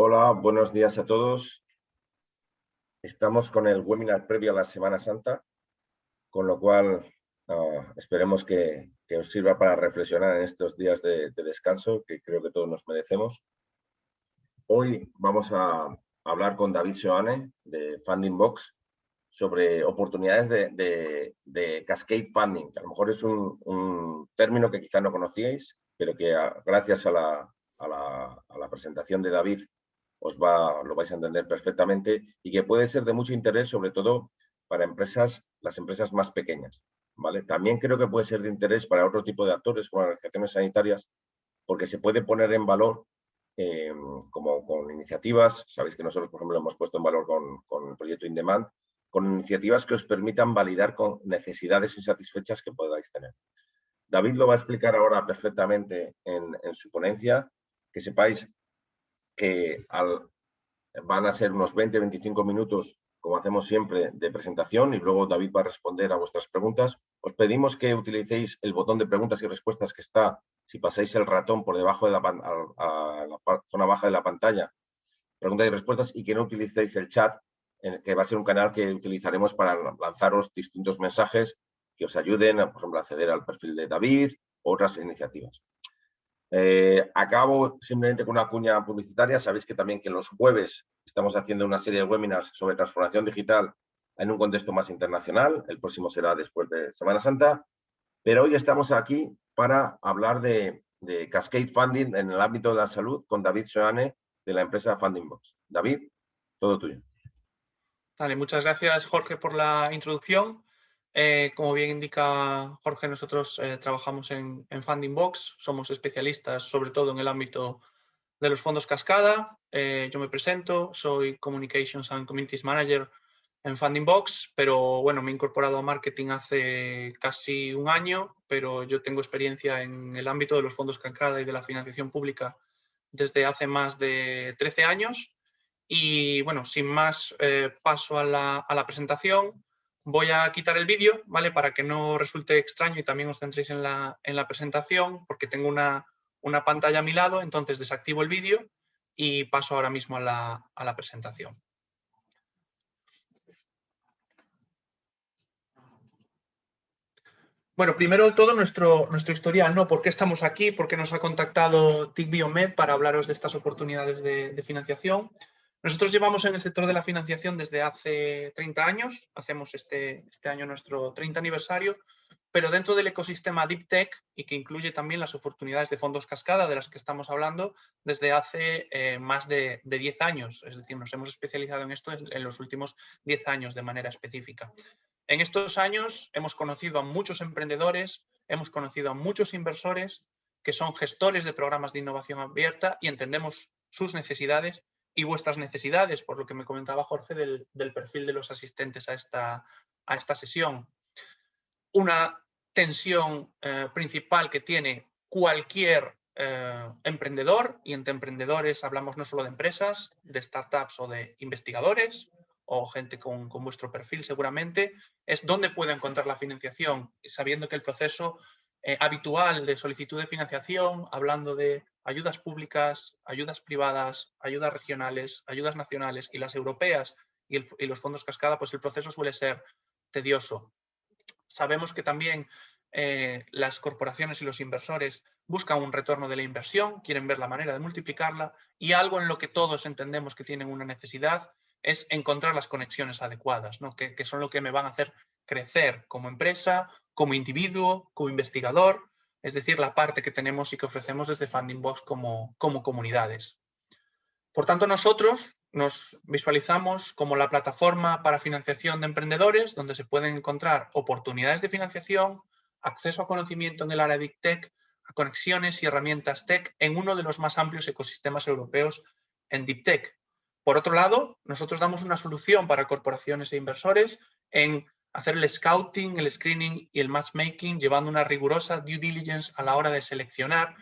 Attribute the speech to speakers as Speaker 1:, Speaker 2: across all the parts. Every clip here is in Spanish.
Speaker 1: Hola, buenos días a todos. Estamos con el webinar previo a la Semana Santa, con lo cual esperemos que os sirva para reflexionar en estos días de descanso que creo que todos nos merecemos. Hoy vamos a hablar con David Seoane de Funding Box sobre oportunidades de Cascade Funding, que a lo mejor es un término que quizá no conocíais, pero que gracias a la presentación de David lo vais a entender perfectamente y que puede ser de mucho interés, sobre todo para las empresas más pequeñas, ¿vale? También creo que puede ser de interés para otro tipo de actores, como las organizaciones sanitarias, porque se puede poner en valor como con iniciativas. Sabéis que nosotros, por ejemplo, lo hemos puesto en valor con el proyecto In Demand, con iniciativas que os permitan validar con necesidades insatisfechas que podáis tener. David lo va a explicar ahora perfectamente en su ponencia. Que sepáis que van a ser unos 20-25 minutos, como hacemos siempre, de presentación, y luego David va a responder a vuestras preguntas. Os pedimos que utilicéis el botón de preguntas y respuestas que está, si pasáis el ratón por debajo de la zona baja de la pantalla, preguntas y respuestas, y que no utilicéis el chat, que va a ser un canal que utilizaremos para lanzaros distintos mensajes que os ayuden, por ejemplo, a acceder al perfil de David u otras iniciativas. Acabo simplemente con una cuña publicitaria. Sabéis que también que los jueves estamos haciendo una serie de webinars sobre transformación digital en un contexto más internacional. El próximo será después de Semana Santa. Pero hoy estamos aquí para hablar de Cascade Funding en el ámbito de la salud con David Seoane de la empresa Funding Box. David, todo tuyo.
Speaker 2: Vale, muchas gracias, Jorge, por la introducción. Como bien indica Jorge, nosotros trabajamos en Funding Box. Somos especialistas sobre todo en el ámbito de los fondos cascada. Yo me presento, soy Communications and Communities Manager en Funding Box, pero bueno, me he incorporado a marketing hace casi un año, pero yo tengo experiencia en el ámbito de los fondos cascada y de la financiación pública desde hace más de 13 años. Y bueno, sin más, paso a la presentación. Voy a quitar el vídeo, ¿vale? Para que no resulte extraño y también os centréis en la presentación, porque tengo una pantalla a mi lado, entonces desactivo el vídeo y paso ahora mismo a la presentación. Bueno, primero de todo nuestro historial, ¿no? ¿Por qué estamos aquí? ¿Por qué nos ha contactado TIC Biomed para hablaros de estas oportunidades de financiación? Nosotros llevamos en el sector de la financiación desde hace 30 años, hacemos este año nuestro 30 aniversario, pero dentro del ecosistema Deep Tech, y que incluye también las oportunidades de fondos cascada de las que estamos hablando desde hace más de 10 años. Es decir, nos hemos especializado en esto en los últimos 10 años de manera específica. En estos años hemos conocido a muchos emprendedores, hemos conocido a muchos inversores que son gestores de programas de innovación abierta y entendemos sus necesidades y vuestras necesidades, por lo que me comentaba Jorge del perfil de los asistentes a esta sesión. Una tensión principal que tiene cualquier emprendedor, y entre emprendedores hablamos no solo de empresas, de startups o de investigadores, o gente con vuestro perfil seguramente, es dónde puedo encontrar la financiación, sabiendo que el proceso habitual de solicitud de financiación, hablando de ayudas públicas, ayudas privadas, ayudas regionales, ayudas nacionales y las europeas y los fondos cascada, pues el proceso suele ser tedioso. Sabemos que también las corporaciones y los inversores buscan un retorno de la inversión, quieren ver la manera de multiplicarla, y algo en lo que todos entendemos que tienen una necesidad es encontrar las conexiones adecuadas, ¿no? que son lo que me van a hacer crecer como empresa, como individuo, como investigador, es decir, la parte que tenemos y que ofrecemos desde Funding Box como comunidades. Por tanto, nosotros nos visualizamos como la plataforma para financiación de emprendedores, donde se pueden encontrar oportunidades de financiación, acceso a conocimiento en el área de Big Tech, a conexiones y herramientas tech en uno de los más amplios ecosistemas europeos en Deep Tech. Por otro lado, nosotros damos una solución para corporaciones e inversores en hacer el scouting, el screening y el matchmaking, llevando una rigurosa due diligence a la hora de seleccionar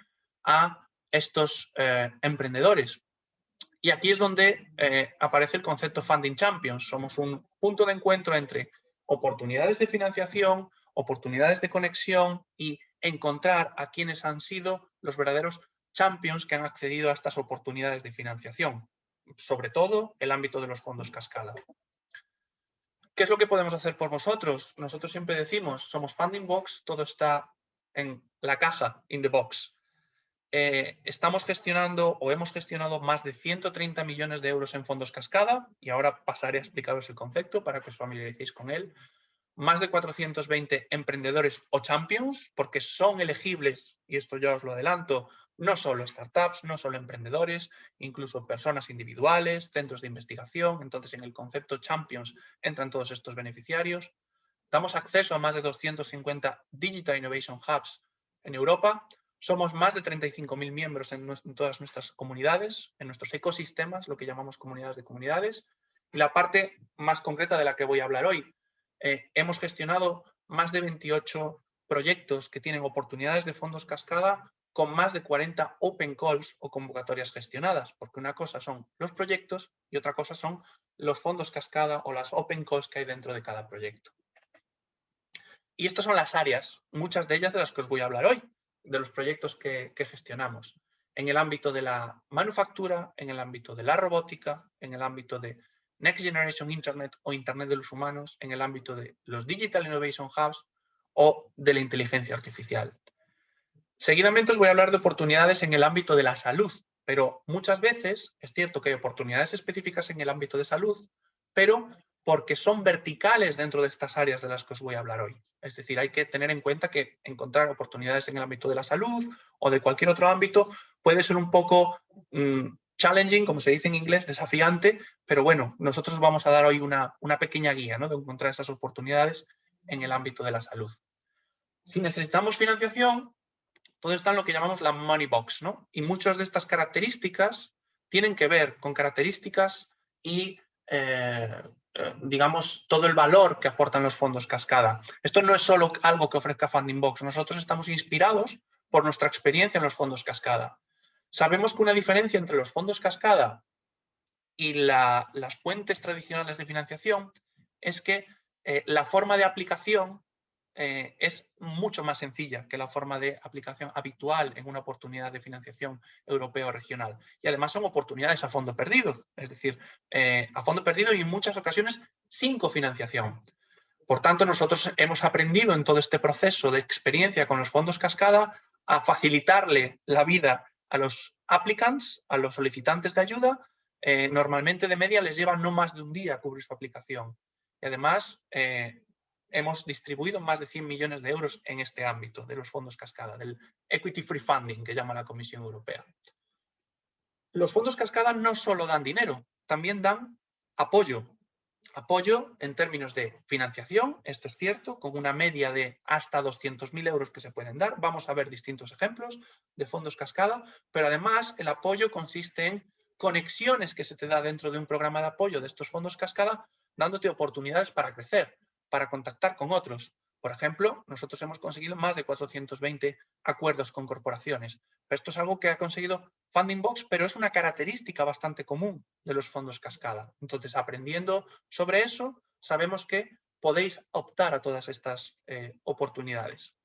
Speaker 2: a estos emprendedores. Y aquí es donde aparece el concepto Funding Champions. Somos un punto de encuentro entre oportunidades de financiación, oportunidades de conexión y encontrar a quienes han sido los verdaderos champions que han accedido a estas oportunidades de financiación. sobre todo el ámbito de los fondos cascada. ¿Qué es lo que podemos hacer por vosotros? Nosotros siempre decimos, somos Funding Box, todo está en la caja, in the box. Estamos gestionando o hemos gestionado más de 130 millones de euros en fondos cascada y ahora pasaré a explicaros el concepto para que os familiaricéis con él. Más de 420 emprendedores o champions, porque son elegibles, y esto ya os lo adelanto, no solo startups, no solo emprendedores, incluso personas individuales, centros de investigación. Entonces, en el concepto champions entran todos estos beneficiarios. Damos acceso a más de 250 Digital Innovation Hubs en Europa. Somos más de 35.000 miembros en todas nuestras comunidades, en nuestros ecosistemas, lo que llamamos comunidades de comunidades. Y la parte más concreta de la que voy a hablar hoy, hemos gestionado más de 28 proyectos que tienen oportunidades de fondos cascada con más de 40 open calls o convocatorias gestionadas, porque una cosa son los proyectos y otra cosa son los fondos cascada o las open calls que hay dentro de cada proyecto. Y estas son las áreas, muchas de ellas de las que os voy a hablar hoy, de los proyectos que gestionamos. En el ámbito de la manufactura, en el ámbito de la robótica, en el ámbito de Next Generation Internet o Internet de los humanos, en el ámbito de los Digital Innovation Hubs o de la inteligencia artificial. Seguidamente os voy a hablar de oportunidades en el ámbito de la salud, pero muchas veces es cierto que hay oportunidades específicas en el ámbito de salud, pero porque son verticales dentro de estas áreas de las que os voy a hablar hoy. Es decir, hay que tener en cuenta que encontrar oportunidades en el ámbito de la salud o de cualquier otro ámbito puede ser un poco challenging, como se dice en inglés, desafiante, pero bueno, nosotros vamos a dar hoy una pequeña guía, ¿no?, de encontrar esas oportunidades en el ámbito de la salud. Si necesitamos financiación, todo está en lo que llamamos la money box, ¿no? Y muchas de estas características tienen que ver con características y, digamos, todo el valor que aportan los fondos cascada. Esto no es solo algo que ofrezca Funding Box. Nosotros estamos inspirados por nuestra experiencia en los fondos cascada. Sabemos que una diferencia entre los fondos cascada y las fuentes tradicionales de financiación es que la forma de aplicación es mucho más sencilla que la forma de aplicación habitual en una oportunidad de financiación europea o regional. Y además son oportunidades a fondo perdido, es decir, a fondo perdido y en muchas ocasiones sin cofinanciación. Por tanto, nosotros hemos aprendido en todo este proceso de experiencia con los fondos cascada a facilitarle la vida a los applicants, a los solicitantes de ayuda. Normalmente de media les lleva no más de un día cubrir su aplicación. Y además, hemos distribuido más de 100 millones de euros en este ámbito de los fondos cascada, del equity free funding que llama la Comisión Europea. Los fondos cascada no solo dan dinero, también dan apoyo. Apoyo en términos de financiación, esto es cierto, con una media de hasta 200.000 euros que se pueden dar. Vamos a ver distintos ejemplos de fondos cascada, pero además el apoyo consiste en conexiones que se te da dentro de un programa de apoyo de estos fondos cascada, dándote oportunidades para crecer, para contactar con otros. Por ejemplo, nosotros hemos conseguido más de 420 acuerdos con corporaciones. Esto es algo que ha conseguido Funding Box, pero es una característica bastante común de los fondos cascada. Entonces, aprendiendo sobre eso, sabemos que podéis optar a todas estas oportunidades.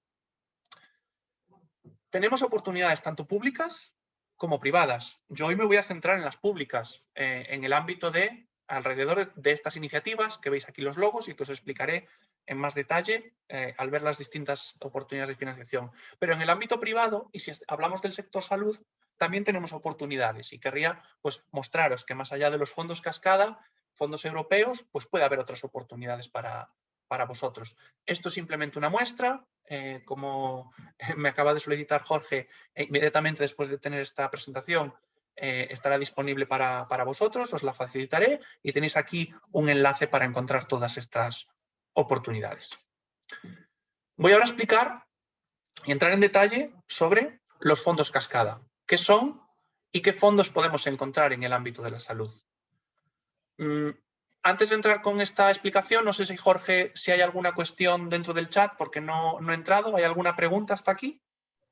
Speaker 2: Tenemos oportunidades tanto públicas como privadas. Yo hoy me voy a centrar en las públicas, en el ámbito de alrededor de estas iniciativas, que veis aquí los logos y que os explicaré en más detalle al ver las distintas oportunidades de financiación. Pero en el ámbito privado, y si hablamos del sector salud, también tenemos oportunidades y querría pues, mostraros que más allá de los fondos cascada, fondos europeos, pues puede haber otras oportunidades para vosotros. Esto es simplemente una muestra, como me acaba de solicitar Jorge, inmediatamente después de tener esta presentación, estará disponible para vosotros, os la facilitaré y tenéis aquí un enlace para encontrar todas estas oportunidades. Voy ahora a explicar y entrar en detalle sobre los fondos cascada, qué son y qué fondos podemos encontrar en el ámbito de la salud. Antes de entrar con esta explicación, no sé si Jorge, si hay alguna cuestión dentro del chat, porque no he entrado. ¿Hay alguna pregunta hasta aquí?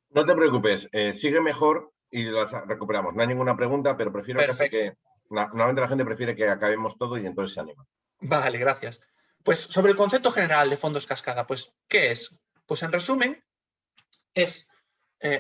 Speaker 1: No te preocupes, sigue mejor y las recuperamos. No hay ninguna pregunta, pero prefiero casi que... Normalmente la gente prefiere que acabemos todo y entonces se anima.
Speaker 2: Vale, gracias. Pues sobre el concepto general de fondos cascada, pues, ¿qué es? Pues en resumen, es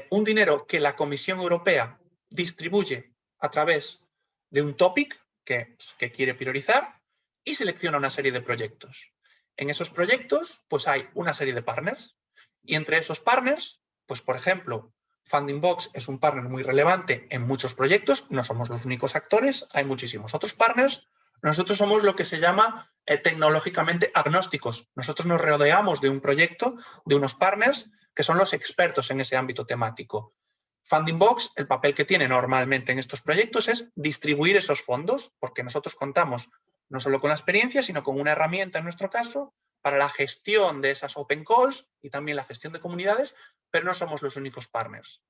Speaker 2: un dinero que la Comisión Europea distribuye a través de un topic que quiere priorizar y selecciona una serie de proyectos. En esos proyectos, pues hay una serie de partners. Y entre esos partners, pues por ejemplo, Fundingbox es un partner muy relevante en muchos proyectos. No somos los únicos actores, hay muchísimos otros partners. Nosotros somos lo que se llama tecnológicamente agnósticos. Nosotros nos rodeamos de un proyecto, de unos partners que son los expertos en ese ámbito temático. Fundingbox, el papel que tiene normalmente en estos proyectos es distribuir esos fondos, porque nosotros contamos no solo con la experiencia, sino con una herramienta, en nuestro caso, para la gestión de esas open calls y también la gestión de comunidades, pero no somos los únicos partners.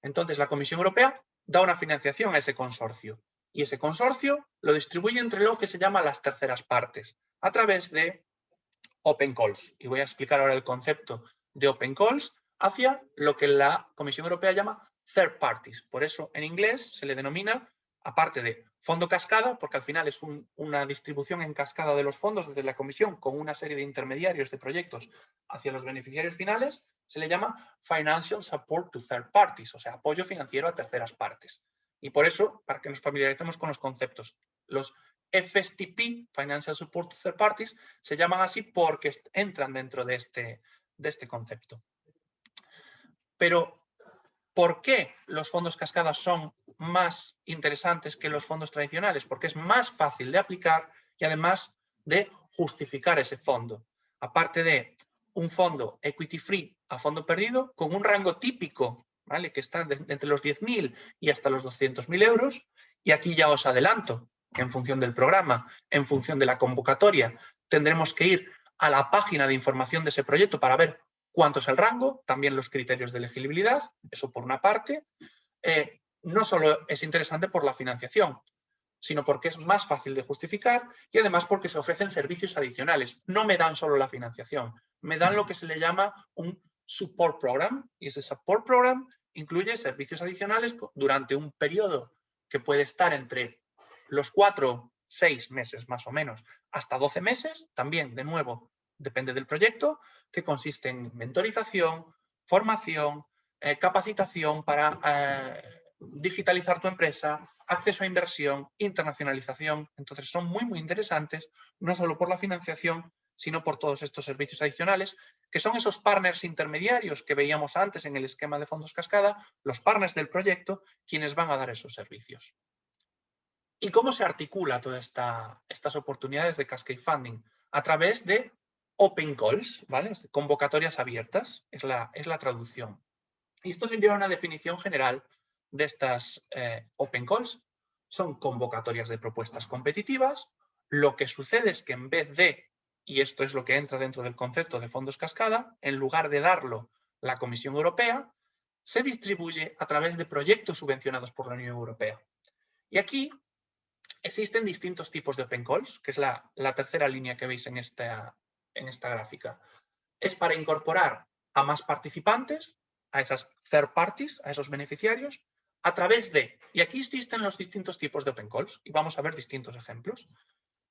Speaker 2: Entonces, la Comisión Europea da una financiación a ese consorcio y ese consorcio lo distribuye entre lo que se llama las terceras partes, a través de open calls. Y voy a explicar ahora el concepto de open calls hacia lo que la Comisión Europea llama third parties. Por eso, en inglés se le denomina, aparte de fondo cascada, porque al final es una distribución en cascada de los fondos desde la Comisión con una serie de intermediarios de proyectos hacia los beneficiarios finales, se le llama Financial Support to Third Parties, o sea, apoyo financiero a terceras partes. Y por eso, para que nos familiaricemos con los conceptos, los FSTP, Financial Support to Third Parties, se llaman así porque entran dentro de este concepto. Pero, ¿por qué los fondos cascada son más interesantes que los fondos tradicionales? Porque es más fácil de aplicar y además de justificar ese fondo. Aparte de un fondo equity free a fondo perdido con un rango típico, ¿vale?, que está entre los 10.000 y hasta los 200.000 euros. Y aquí ya os adelanto que en función del programa, en función de la convocatoria, tendremos que ir a la página de información de ese proyecto para ver cuánto es el rango, también los criterios de elegibilidad, eso por una parte. No solo es interesante por la financiación, sino porque es más fácil de justificar y además porque se ofrecen servicios adicionales. No me dan solo la financiación, me dan lo que se le llama un support program, y ese support program incluye servicios adicionales durante un periodo que puede estar entre los 4, 6 meses más o menos, hasta 12 meses, también de nuevo depende del proyecto, que consiste en mentorización, formación, capacitación para digitalizar tu empresa, acceso a inversión, internacionalización. Entonces son muy, muy interesantes, no solo por la financiación, sino por todos estos servicios adicionales, que son esos partners intermediarios que veíamos antes en el esquema de fondos cascada, los partners del proyecto, quienes van a dar esos servicios. ¿Y cómo se articula todas estas oportunidades de Cascade Funding? A través de open calls, ¿vale? Convocatorias abiertas, es la traducción. Y esto sería una definición general de estas open calls. Son convocatorias de propuestas competitivas. Lo que sucede es que en vez de, y esto es lo que entra dentro del concepto de fondos cascada, en lugar de darlo la Comisión Europea, se distribuye a través de proyectos subvencionados por la Unión Europea. Y aquí existen distintos tipos de open calls, que es la tercera línea que veis en esta gráfica. Es para incorporar a más participantes, a esas third parties, a esos beneficiarios, a través de, y aquí existen los distintos tipos de open calls, y vamos a ver distintos ejemplos.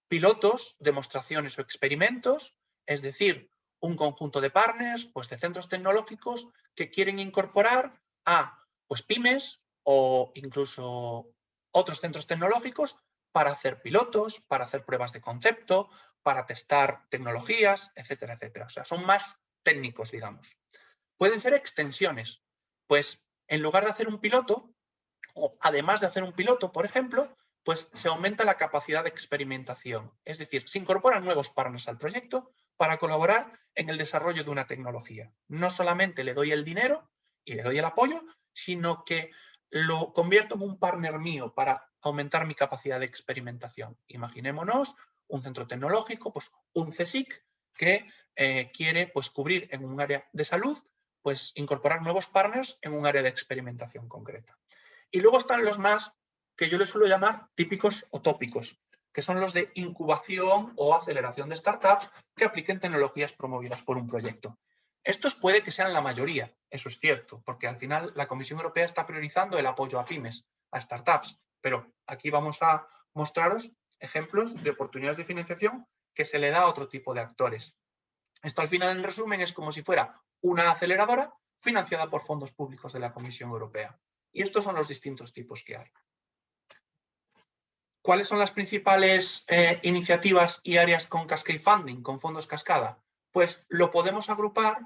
Speaker 2: Pilotos, demostraciones o experimentos, es decir, un conjunto de partners, pues de centros tecnológicos que quieren incorporar a pues, pymes o incluso otros centros tecnológicos para hacer pilotos, para hacer pruebas de concepto, para testar tecnologías, etcétera, etcétera. O sea, son más técnicos, digamos. Pueden ser extensiones. Pues en lugar de hacer un piloto, o además de hacer un piloto, por ejemplo, pues se aumenta la capacidad de experimentación. Es decir, se incorporan nuevos partners al proyecto para colaborar en el desarrollo de una tecnología. No solamente le doy el dinero y le doy el apoyo, sino que lo convierto en un partner mío para aumentar mi capacidad de experimentación. Imaginémonos un centro tecnológico, pues un CSIC, que quiere pues, cubrir en un área de salud, pues incorporar nuevos partners en un área de experimentación concreta. Y luego están los más, que yo les suelo llamar típicos o tópicos, que son los de incubación o aceleración de startups que apliquen tecnologías promovidas por un proyecto. Estos puede que sean la mayoría, eso es cierto, porque al final la Comisión Europea está priorizando el apoyo a pymes, a startups, pero aquí vamos a mostraros ejemplos de oportunidades de financiación que se le da a otro tipo de actores. Esto al final, en resumen, es como si fuera una aceleradora financiada por fondos públicos de la Comisión Europea. Y estos son los distintos tipos que hay. ¿Cuáles son las principales iniciativas y áreas con Cascade Funding, con fondos cascada? Pues lo podemos agrupar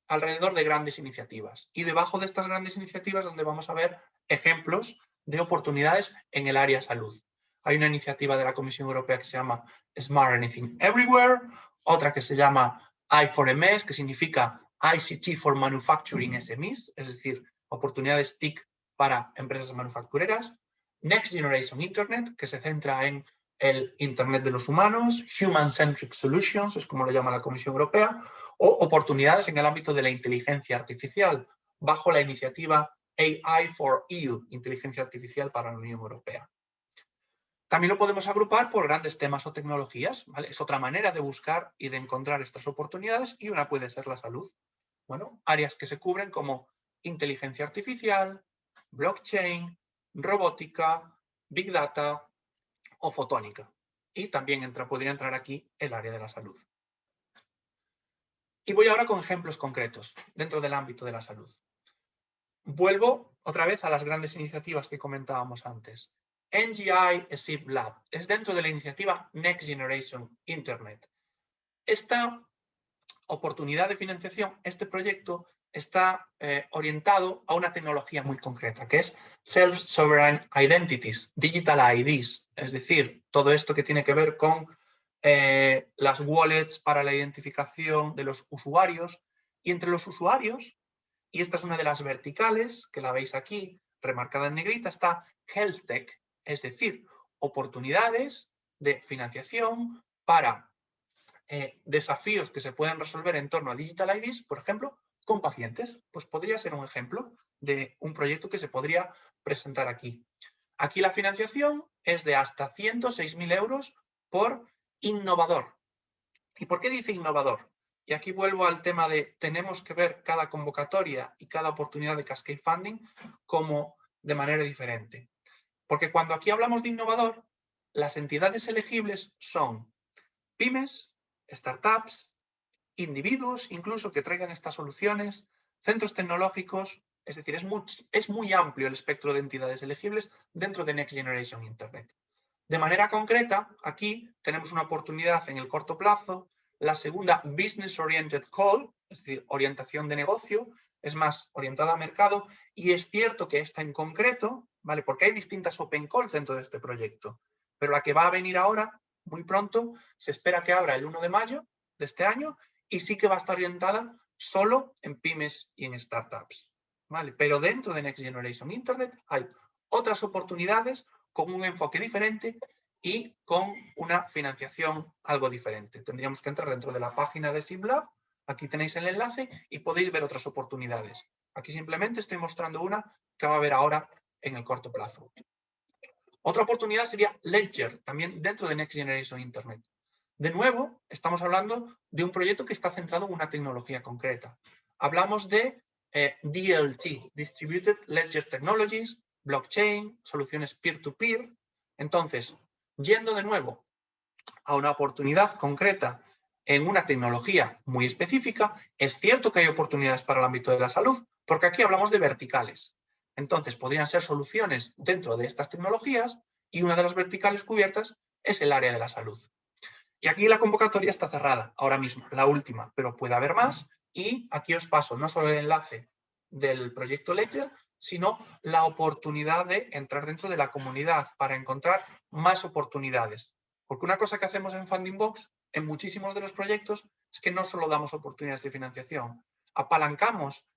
Speaker 2: alrededor de grandes iniciativas. Y debajo de estas grandes iniciativas donde vamos a ver ejemplos de oportunidades en el área salud. Hay una iniciativa de la Comisión Europea que se llama Smart Anything Everywhere, otra que se llama I4MS, que significa ICT for Manufacturing SMEs, es decir, oportunidades TIC para empresas manufactureras. Next Generation Internet, que se centra en el Internet de los humanos. Human-Centric Solutions, es como lo llama la Comisión Europea. O oportunidades en el ámbito de la inteligencia artificial, bajo la iniciativa AI for EU, inteligencia artificial para la Unión Europea. También lo podemos agrupar por grandes temas o tecnologías, ¿vale? Es otra manera de buscar y de encontrar estas oportunidades, y una puede ser la salud. Bueno, áreas que se cubren como inteligencia artificial, blockchain, robótica, big data o fotónica. Y también podría entrar aquí el área de la salud. Y voy ahora con ejemplos concretos dentro del ámbito de la salud. Vuelvo otra vez a las grandes iniciativas que comentábamos antes. NGI SIP Lab es dentro de la iniciativa Next Generation Internet. Esta oportunidad de financiación, este proyecto, está orientado a una tecnología muy concreta, que es Self-Sovereign Identities, Digital IDs, es decir, todo esto que tiene que ver con las wallets para la identificación de los usuarios. Y entre los usuarios, y esta es una de las verticales, que la veis aquí, remarcada en negrita, está Health Tech, es decir, oportunidades de financiación para desafíos que se pueden resolver en torno a Digital IDs, por ejemplo, con pacientes. Pues podría ser un ejemplo de un proyecto que se podría presentar aquí. Aquí la financiación es de hasta 106.000 euros por innovador. ¿Y por qué dice innovador? Y aquí vuelvo al tema de tenemos que ver cada convocatoria y cada oportunidad de Cascade Funding como de manera diferente. Porque cuando aquí hablamos de innovador, las entidades elegibles son pymes, startups, individuos incluso que traigan estas soluciones, centros tecnológicos, es decir, es muy amplio el espectro de entidades elegibles dentro de Next Generation Internet. De manera concreta, aquí tenemos una oportunidad en el corto plazo, la segunda Business Oriented Call, es decir, orientación de negocio, es más orientada a mercado, y es cierto que esta en concreto, ¿vale? Porque hay distintas Open Calls dentro de este proyecto, pero la que va a venir ahora, muy pronto, se espera que abra el 1 de mayo de este año, y sí que va a estar orientada solo en pymes y en startups, ¿vale? Pero dentro de Next Generation Internet hay otras oportunidades con un enfoque diferente y con una financiación algo diferente. Tendríamos que entrar dentro de la página de SIP Lab, aquí tenéis el enlace y podéis ver otras oportunidades. Aquí simplemente estoy mostrando una que va a ver ahora en el corto plazo. Otra oportunidad sería Ledger, también dentro de Next Generation Internet. De nuevo, estamos hablando de un proyecto que está centrado en una tecnología concreta. Hablamos de DLT, Distributed Ledger Technologies, blockchain, soluciones peer-to-peer. Entonces, yendo de nuevo a una oportunidad concreta en una tecnología muy específica, es cierto que hay oportunidades para el ámbito de la salud, porque aquí hablamos de verticales. Entonces, podrían ser soluciones dentro de estas tecnologías y una de las verticales cubiertas es el área de la salud. Y aquí la convocatoria está cerrada ahora mismo, la última, pero puede haber más. Y aquí os paso no solo el enlace del proyecto Ledger, sino la oportunidad de entrar dentro de la comunidad para encontrar más oportunidades. Porque una cosa que hacemos en Funding Box, en muchísimos de los proyectos, es que no solo damos oportunidades de financiación, apalancamos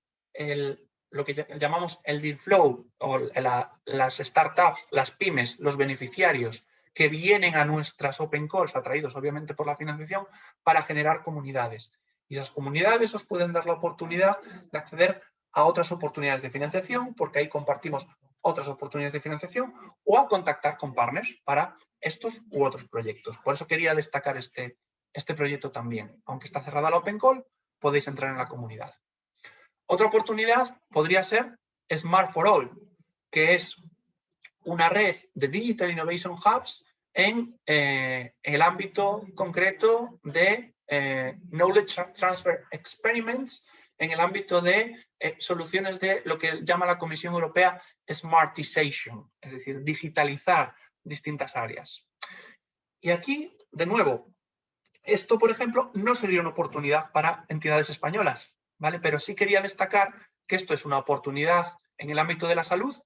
Speaker 2: lo que llamamos el deal flow, o las startups, las pymes, los beneficiarios que vienen a nuestras Open Calls, atraídos obviamente por la financiación, para generar comunidades. Y esas comunidades os pueden dar la oportunidad de acceder a otras oportunidades de financiación, porque ahí compartimos otras oportunidades de financiación, o a contactar con partners para estos u otros proyectos. Por eso quería destacar este proyecto también. Aunque está cerrada la Open Call, podéis entrar en la comunidad. Otra oportunidad podría ser Smart for All, que es una red de Digital Innovation Hubs en el ámbito concreto de Knowledge Transfer Experiments, en el ámbito de soluciones de lo que llama la Comisión Europea Smartization, es decir, digitalizar distintas áreas. Y aquí, de nuevo, esto, por ejemplo, no sería una oportunidad para entidades españolas, ¿vale? Pero sí quería destacar que esto es una oportunidad en el ámbito de la salud,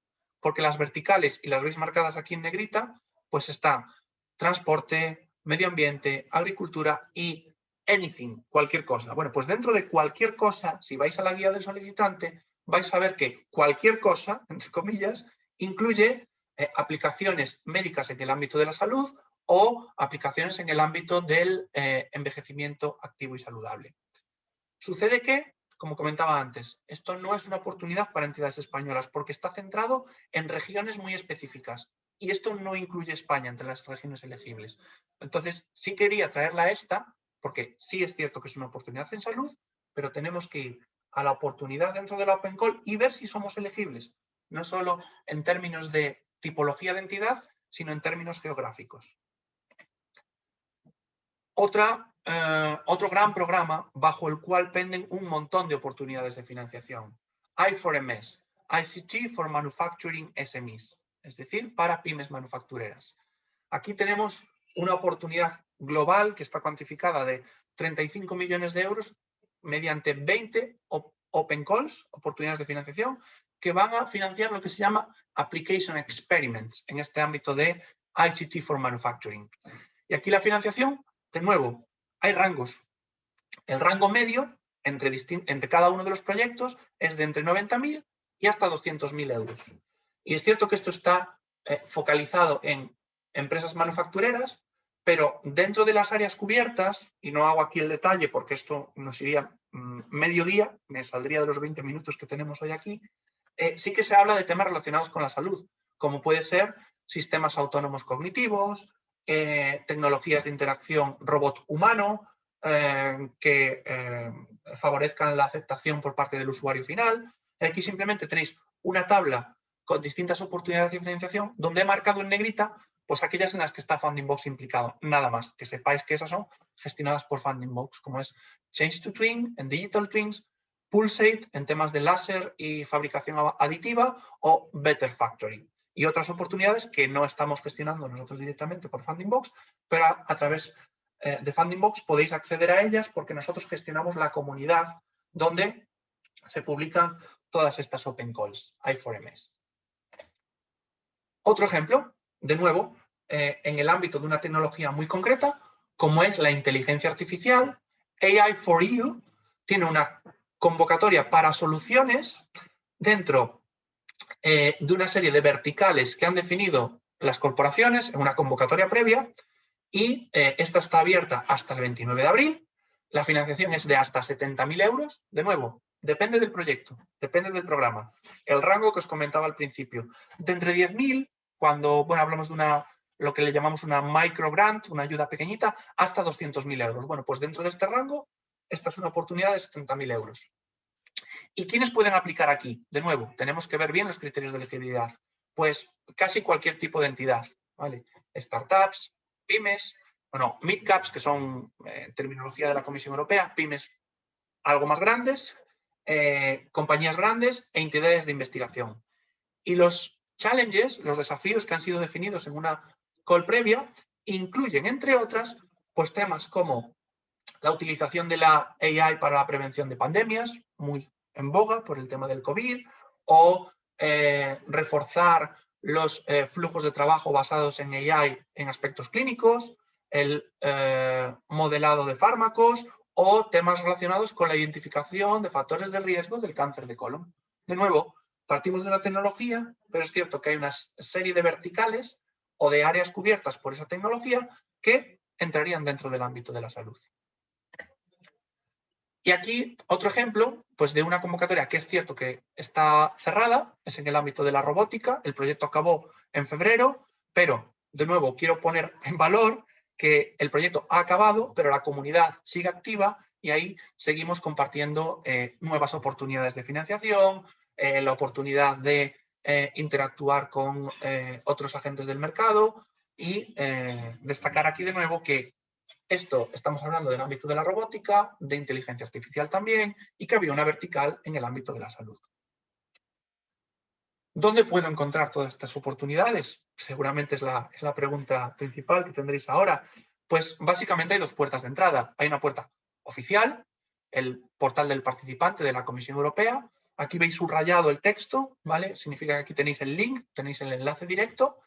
Speaker 2: porque las verticales, y las veis marcadas aquí en negrita, pues está transporte, medio ambiente, agricultura y anything, cualquier cosa. Bueno, pues dentro de cualquier cosa, si vais a la guía del solicitante, vais a ver que cualquier cosa, entre comillas, incluye aplicaciones médicas en el ámbito de la salud o aplicaciones en el ámbito del envejecimiento activo y saludable. Sucede que, como comentaba antes, esto no es una oportunidad para entidades españolas porque está centrado en regiones muy específicas y esto no incluye España entre las regiones elegibles. Entonces, sí quería traerla a esta porque sí es cierto que es una oportunidad en salud, pero tenemos que ir a la oportunidad dentro de la Open Call y ver si somos elegibles, no solo en términos de tipología de entidad, sino en términos geográficos. Otro gran programa bajo el cual penden un montón de oportunidades de financiación. I4MS, ICT for Manufacturing SMEs, es decir, para pymes manufactureras. Aquí tenemos una oportunidad global que está cuantificada de 35 millones de euros mediante 20 Open Calls, oportunidades de financiación, que van a financiar lo que se llama Application Experiments en este ámbito de ICT for Manufacturing. Y aquí la financiación, de nuevo, hay rangos. El rango medio entre cada uno de los proyectos es de entre 90.000 y hasta 200.000 euros. Y es cierto que esto está focalizado en empresas manufactureras, pero dentro de las áreas cubiertas, y no hago aquí el detalle porque esto nos iría medio día, me saldría de los 20 minutos que tenemos hoy aquí, sí que se habla de temas relacionados con la salud, como puede ser sistemas autónomos cognitivos, tecnologías de interacción robot-humano, que favorezcan la aceptación por parte del usuario final. Aquí simplemente tenéis una tabla con distintas oportunidades de financiación donde he marcado en negrita pues aquellas en las que está Funding Box implicado. Nada más, que sepáis que esas son gestionadas por Funding Box, como es Change to Twin en Digital Twins, Pulsate en temas de láser y fabricación aditiva o Better Factory. Y otras oportunidades que no estamos gestionando nosotros directamente por Funding Box, pero a través de Funding Box podéis acceder a ellas porque nosotros gestionamos la comunidad donde se publican todas estas Open Calls, I4MS. Otro ejemplo, de nuevo, en el ámbito de una tecnología muy concreta, como es la inteligencia artificial, AI4EU tiene una convocatoria para soluciones dentro de una serie de verticales que han definido las corporaciones en una convocatoria previa y esta está abierta hasta el 29 de abril. La financiación es de hasta 70.000 euros. De nuevo, depende del proyecto, depende del programa. El rango que os comentaba al principio, de entre 10.000, cuando hablamos de lo que le llamamos una micro grant, una ayuda pequeñita, hasta 200.000 euros. Bueno, pues dentro de este rango, esta es una oportunidad de 70.000 euros. ¿Y quiénes pueden aplicar aquí? De nuevo, tenemos que ver bien los criterios de elegibilidad. Pues casi cualquier tipo de entidad, ¿vale? Startups, pymes, midcaps, que son terminología de la Comisión Europea, pymes algo más grandes, compañías grandes e entidades de investigación. Y los challenges, los desafíos que han sido definidos en una call previa, incluyen, entre otras, pues temas como la utilización de la AI para la prevención de pandemias, muy en boga por el tema del COVID, o reforzar los flujos de trabajo basados en AI en aspectos clínicos, el modelado de fármacos o temas relacionados con la identificación de factores de riesgo del cáncer de colon. De nuevo, partimos de una tecnología, pero es cierto que hay una serie de verticales o de áreas cubiertas por esa tecnología que entrarían dentro del ámbito de la salud. Y aquí otro ejemplo pues de una convocatoria que es cierto que está cerrada, es en el ámbito de la robótica, el proyecto acabó en febrero, pero de nuevo quiero poner en valor que el proyecto ha acabado, pero la comunidad sigue activa y ahí seguimos compartiendo nuevas oportunidades de financiación, la oportunidad de interactuar con otros agentes del mercado y destacar aquí de nuevo que esto estamos hablando del ámbito de la robótica, de inteligencia artificial también, y que había una vertical en el ámbito de la salud. ¿Dónde puedo encontrar todas estas oportunidades? Seguramente es la pregunta principal que tendréis ahora. Pues básicamente hay dos puertas de entrada. Hay una puerta oficial, el portal del participante de la Comisión Europea. Aquí veis subrayado el texto, ¿vale? Significa que aquí tenéis el link, tenéis el enlace directo.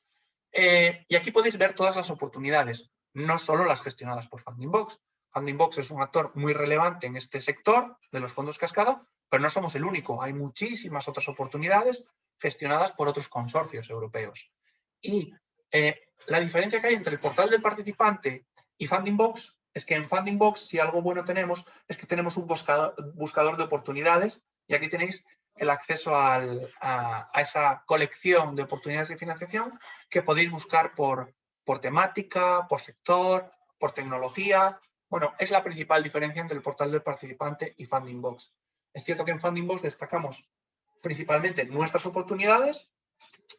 Speaker 2: Y aquí podéis ver todas las oportunidades, no solo las gestionadas por Funding Box. Funding Box es un actor muy relevante en este sector de los fondos cascada, pero no somos el único. Hay muchísimas otras oportunidades gestionadas por otros consorcios europeos. Y la diferencia que hay entre el portal del participante y Funding Box es que en Funding Box, si algo bueno tenemos, es que tenemos un buscador de oportunidades, y aquí tenéis el acceso a esa colección de oportunidades de financiación que podéis buscar por temática, por sector, por tecnología. Bueno, es la principal diferencia entre el portal del participante y Funding Box. Es cierto que en Funding Box destacamos principalmente nuestras oportunidades,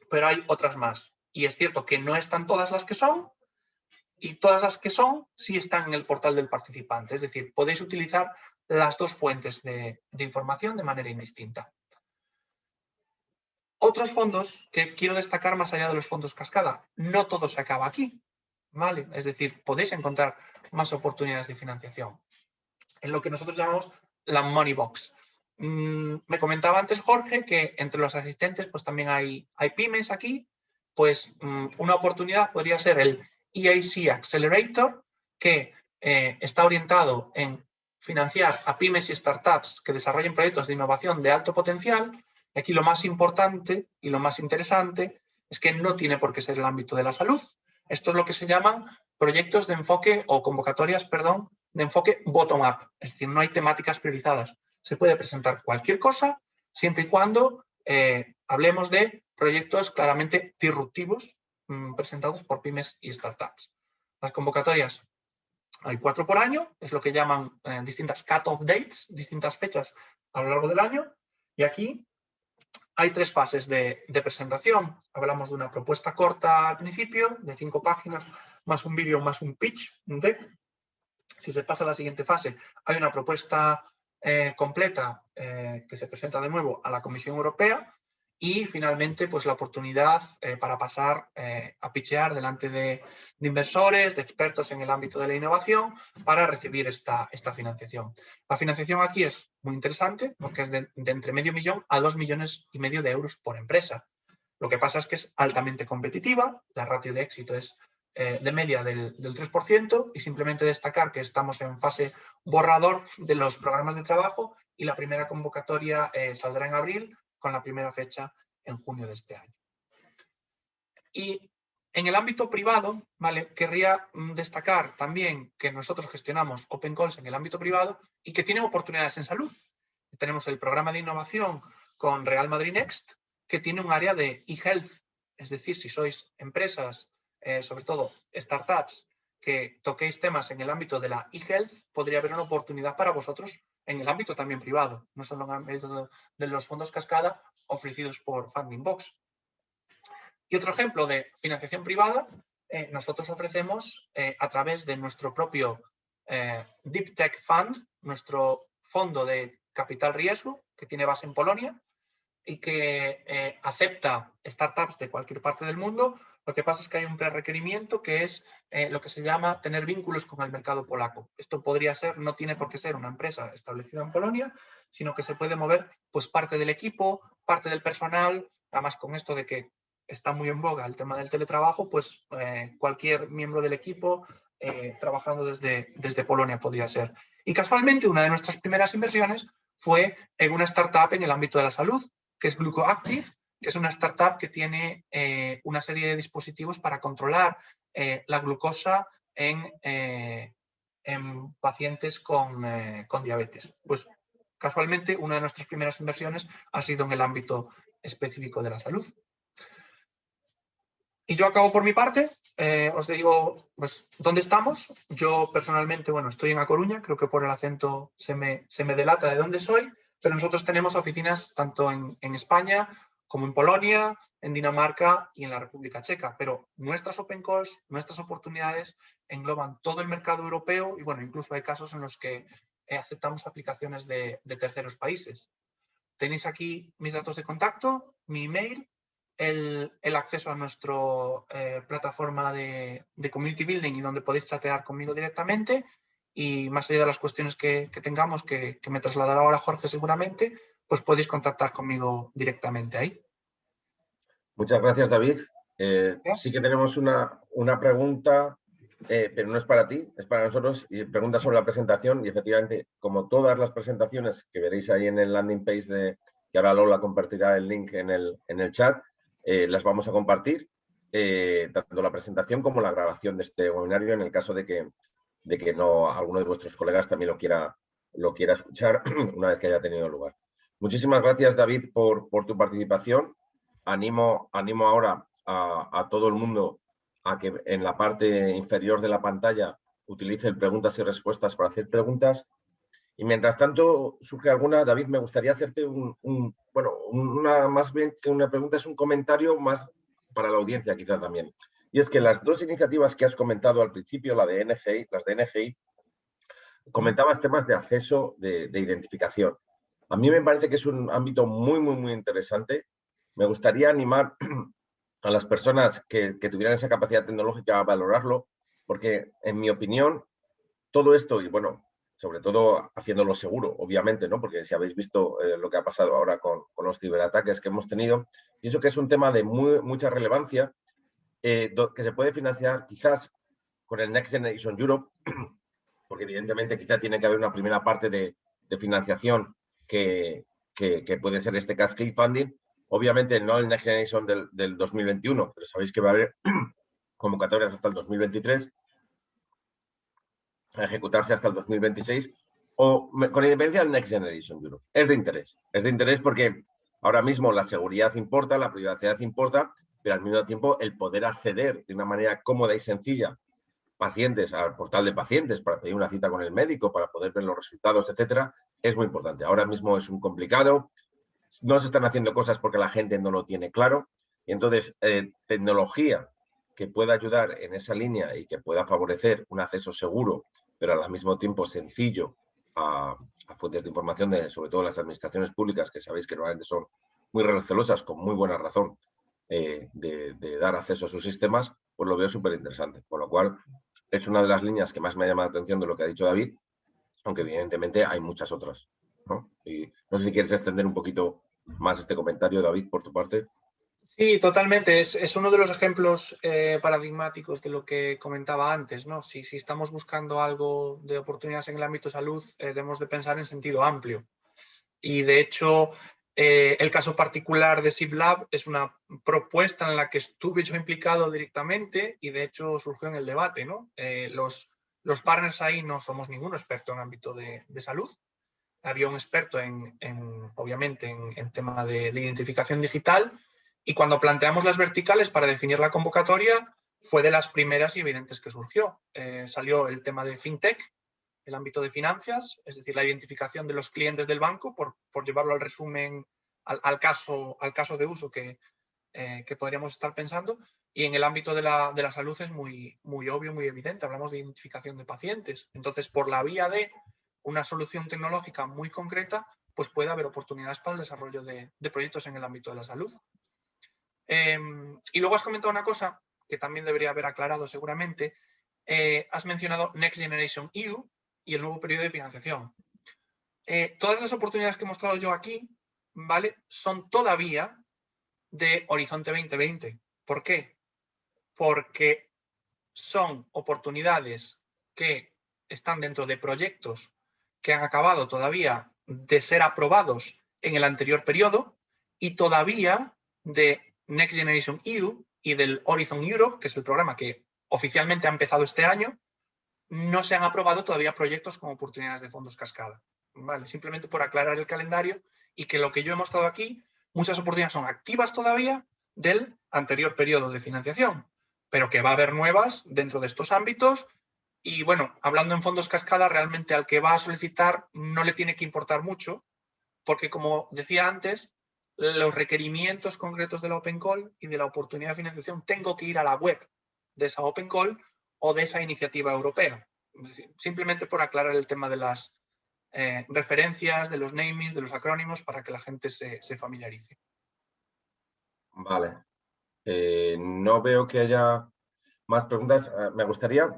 Speaker 2: pero hay otras más. Y es cierto que no están todas las que son, y todas las que son sí están en el portal del participante. Es decir, podéis utilizar las dos fuentes de información de manera indistinta. Otros fondos que quiero destacar más allá de los fondos cascada, no todo se acaba aquí, ¿vale? Es decir, podéis encontrar más oportunidades de financiación en lo que nosotros llamamos la Money Box. Me comentaba antes Jorge que entre los asistentes pues también hay pymes aquí. Pues una oportunidad podría ser el EIC Accelerator, que está orientado en financiar a pymes y startups que desarrollen proyectos de innovación de alto potencial. Y aquí lo más importante y lo más interesante es que no tiene por qué ser el ámbito de la salud. Esto es lo que se llaman proyectos de enfoque o convocatorias, perdón, de enfoque bottom-up. Es decir, no hay temáticas priorizadas. Se puede presentar cualquier cosa siempre y cuando hablemos de proyectos claramente disruptivos presentados por pymes y startups. Las convocatorias hay 4 por año, es lo que llaman distintas cut-off dates, distintas fechas a lo largo del año. Y aquí hay 3 fases de presentación. Hablamos de una propuesta corta al principio, de 5 páginas, más un vídeo, más un pitch, un deck. Si se pasa a la siguiente fase, hay una propuesta completa que se presenta de nuevo a la Comisión Europea, y finalmente pues la oportunidad para pasar a pitchear delante de inversores, de expertos en el ámbito de la innovación para recibir esta financiación. La financiación aquí es muy interesante porque es de entre $500.000 a 2,5 millones de euros por empresa. Lo que pasa es que es altamente competitiva, la ratio de éxito es de media del 3%, y simplemente destacar que estamos en fase borrador de los programas de trabajo y la primera convocatoria saldrá en abril con la primera fecha en junio de este año. Y en el ámbito privado, ¿vale? Querría destacar también que nosotros gestionamos Open Calls en el ámbito privado y que tienen oportunidades en salud. Tenemos el programa de innovación con Real Madrid Next, que tiene un área de e-health. Es decir, si sois empresas, sobre todo startups, que toquéis temas en el ámbito de la e-health, podría haber una oportunidad para vosotros en el ámbito también privado, no solo en el ámbito de los fondos cascada ofrecidos por Funding Box. Y otro ejemplo de financiación privada, nosotros ofrecemos a través de nuestro propio Deep Tech Fund, nuestro fondo de capital riesgo, que tiene base en Polonia y que acepta startups de cualquier parte del mundo. Lo que pasa es que hay un prerequerimiento que es lo que se llama tener vínculos con el mercado polaco. Esto podría ser, no tiene por qué ser una empresa establecida en Polonia, sino que se puede mover pues parte del equipo, parte del personal. Además, con esto de que está muy en boga el tema del teletrabajo, pues cualquier miembro del equipo trabajando desde Polonia podría ser. Y casualmente una de nuestras primeras inversiones fue en una startup en el ámbito de la salud, que es GlucoActive, que es una startup que tiene una serie de dispositivos para controlar la glucosa en pacientes con diabetes. Pues casualmente una de nuestras primeras inversiones ha sido en el ámbito específico de la salud. Y yo acabo por mi parte, os digo pues dónde estamos. Yo personalmente, bueno, estoy en A Coruña, creo que por el acento se me delata de dónde soy, pero nosotros tenemos oficinas tanto en España como en Polonia, en Dinamarca y en la República Checa. Pero nuestras Open Calls, nuestras oportunidades engloban todo el mercado europeo, y bueno, incluso hay casos en los que aceptamos aplicaciones de terceros países. Tenéis aquí mis datos de contacto, mi email, el acceso a nuestra plataforma de Community Building y donde podéis chatear conmigo directamente. Y más allá de las cuestiones que tengamos, que me trasladará ahora Jorge seguramente, pues podéis contactar conmigo directamente ahí.
Speaker 1: Muchas gracias, David.
Speaker 2: Gracias.
Speaker 1: Sí que tenemos una pregunta, pero no es para ti, es para nosotros, y pregunta sobre la presentación. Y efectivamente, como todas las presentaciones que veréis ahí en el landing page, que ahora Lola compartirá el link en el chat, las vamos a compartir, tanto la presentación como la grabación de este webinario, en el caso de que no alguno de vuestros colegas también lo quiera escuchar una vez que haya tenido lugar. Muchísimas gracias, David, por tu participación. Animo ahora a todo el mundo a que en la parte inferior de la pantalla utilice el preguntas y respuestas para hacer preguntas. Y mientras tanto surge alguna, David, me gustaría hacerte más bien que una pregunta, es un comentario más para la audiencia quizá también. Y es que las dos iniciativas que has comentado al principio, las de NGI, comentabas temas de acceso, de identificación. A mí me parece que es un ámbito muy, muy, muy interesante. Me gustaría animar a las personas que tuvieran esa capacidad tecnológica a valorarlo, porque en mi opinión, todo esto, y bueno, sobre todo haciéndolo seguro, obviamente, ¿no? Porque si habéis visto lo que ha pasado ahora con los ciberataques que hemos tenido, pienso que es un tema de mucha relevancia, que se puede financiar quizás con el Next Generation Europe, porque evidentemente quizá tiene que haber una primera parte de financiación que puede ser este Cascade Funding. Obviamente no el Next Generation del 2021, pero sabéis que va a haber convocatorias hasta el 2023, a ejecutarse hasta el 2026, o con independencia del Next Generation Europe. Es de interés porque ahora mismo la seguridad importa, la privacidad importa, pero al mismo tiempo el poder acceder de una manera cómoda y sencilla pacientes al portal de pacientes para pedir una cita con el médico, para poder ver los resultados, etcétera, es muy importante. Ahora mismo es un complicado, no se están haciendo cosas porque la gente no lo tiene claro, y entonces tecnología que pueda ayudar en esa línea y que pueda favorecer un acceso seguro, pero al mismo tiempo sencillo a fuentes de información, sobre todo las administraciones públicas, que sabéis que normalmente son muy recelosas, con muy buena razón, de dar acceso a sus sistemas, pues lo veo súper interesante. Con lo cual, es una de las líneas que más me ha llamado la atención de lo que ha dicho David, aunque evidentemente hay muchas otras, ¿no? Y no sé si quieres extender un poquito más este comentario, David, por tu parte.
Speaker 2: Sí, totalmente. Es uno de los ejemplos paradigmáticos de lo que comentaba antes, ¿no? Si estamos buscando algo de oportunidades en el ámbito salud, debemos de pensar en sentido amplio. Y de hecho, el caso particular de SIPLab es una propuesta en la que estuve yo implicado directamente y de hecho surgió en el debate, ¿no? Los partners ahí no somos ninguno experto en ámbito de salud. Había un experto obviamente en tema de identificación digital, y cuando planteamos las verticales para definir la convocatoria fue de las primeras y evidentes que surgió. Salió el tema de FinTech, el ámbito de finanzas, es decir, la identificación de los clientes del banco, por llevarlo al resumen, al caso de uso que podríamos estar pensando. Y en el ámbito de la salud es muy, muy obvio, muy evidente. Hablamos de identificación de pacientes. Entonces, por la vía de una solución tecnológica muy concreta, pues puede haber oportunidades para el desarrollo de proyectos en el ámbito de la salud. Y luego has comentado una cosa que también debería haber aclarado seguramente. Has mencionado Next Generation EU y el nuevo periodo de financiación. Todas las oportunidades que he mostrado yo aquí, ¿vale?, son todavía de Horizonte 2020. ¿Por qué? Porque son oportunidades que están dentro de proyectos que han acabado todavía de ser aprobados en el anterior periodo, y todavía de Next Generation EU y del Horizon Europe, que es el programa que oficialmente ha empezado este año, no se han aprobado todavía proyectos con oportunidades de fondos cascada. ¿Vale? Simplemente por aclarar el calendario, y que lo que yo he mostrado aquí, muchas oportunidades son activas todavía del anterior periodo de financiación, pero que va a haber nuevas dentro de estos ámbitos. Y bueno, hablando en fondos cascada, realmente al que va a solicitar no le tiene que importar mucho, porque como decía antes, los requerimientos concretos de la Open Call y de la oportunidad de financiación, tengo que ir a la web de esa Open Call o de esa iniciativa europea. Simplemente por aclarar el tema de las referencias, de los namings, de los acrónimos, para que la gente se familiarice.
Speaker 1: Vale, No veo que haya más preguntas. Me gustaría